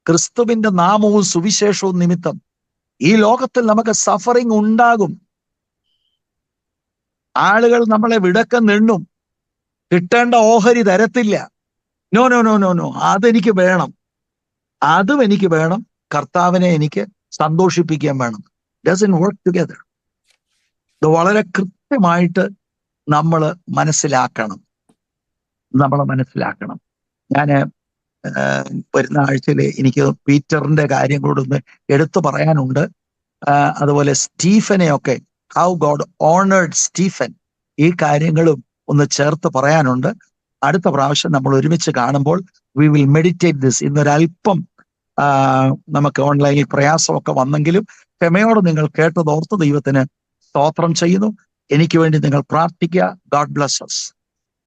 ക്രിസ്തുവിന്റെ നാമവും സുവിശേഷവും നിമിത്തം ഈ ലോകത്തിൽ നമുക്ക് സഫറിങ് ഉണ്ടാകും. ആളുകൾ നമ്മളെ വിടക്കം നിണ്ണും, കിട്ടേണ്ട ഓഹരി തരത്തില്ല. No no no no no അതെനിക്ക് വേണം, അതും എനിക്ക് വേണം, കർത്താവിനെ എനിക്ക് സന്തോഷിപ്പിക്കാൻ വേണം. Doesn't work together. ഇത് വളരെ കൃത്യമായിട്ട് നമ്മൾ മനസ്സിലാക്കണം. ഞാൻ വരുന്ന ആഴ്ചയിൽ എനിക്ക് പീറ്ററിന്റെ കാര്യങ്ങളോടൊന്ന് എടുത്തു പറയാനുണ്ട്. അതുപോലെ സ്റ്റീഫനെയൊക്കെ, ഹൗ ഗോഡ് ഓണേർഡ് സ്റ്റീഫൻ, ഈ കാര്യങ്ങളും ഒന്ന് ചേർത്ത് പറയാനുണ്ട്. അടുത്ത പ്രാവശ്യം നമ്മൾ ഒരുമിച്ച് കാണുമ്പോൾ വി വിൽ മെഡിറ്റേറ്റ് ദിസ്. ഇന്നൊരല്പം നമുക്ക് ഓൺലൈനിൽ പ്രയാസമൊക്കെ വന്നെങ്കിലും ക്ഷമയോടെ നിങ്ങൾ കേട്ടതോർത്ത് ദൈവത്തിന് സ്തോത്രം ചെയ്യുന്നു. എനിക്ക് വേണ്ടി നിങ്ങൾ പ്രാർത്ഥിക്കുക. God bless us.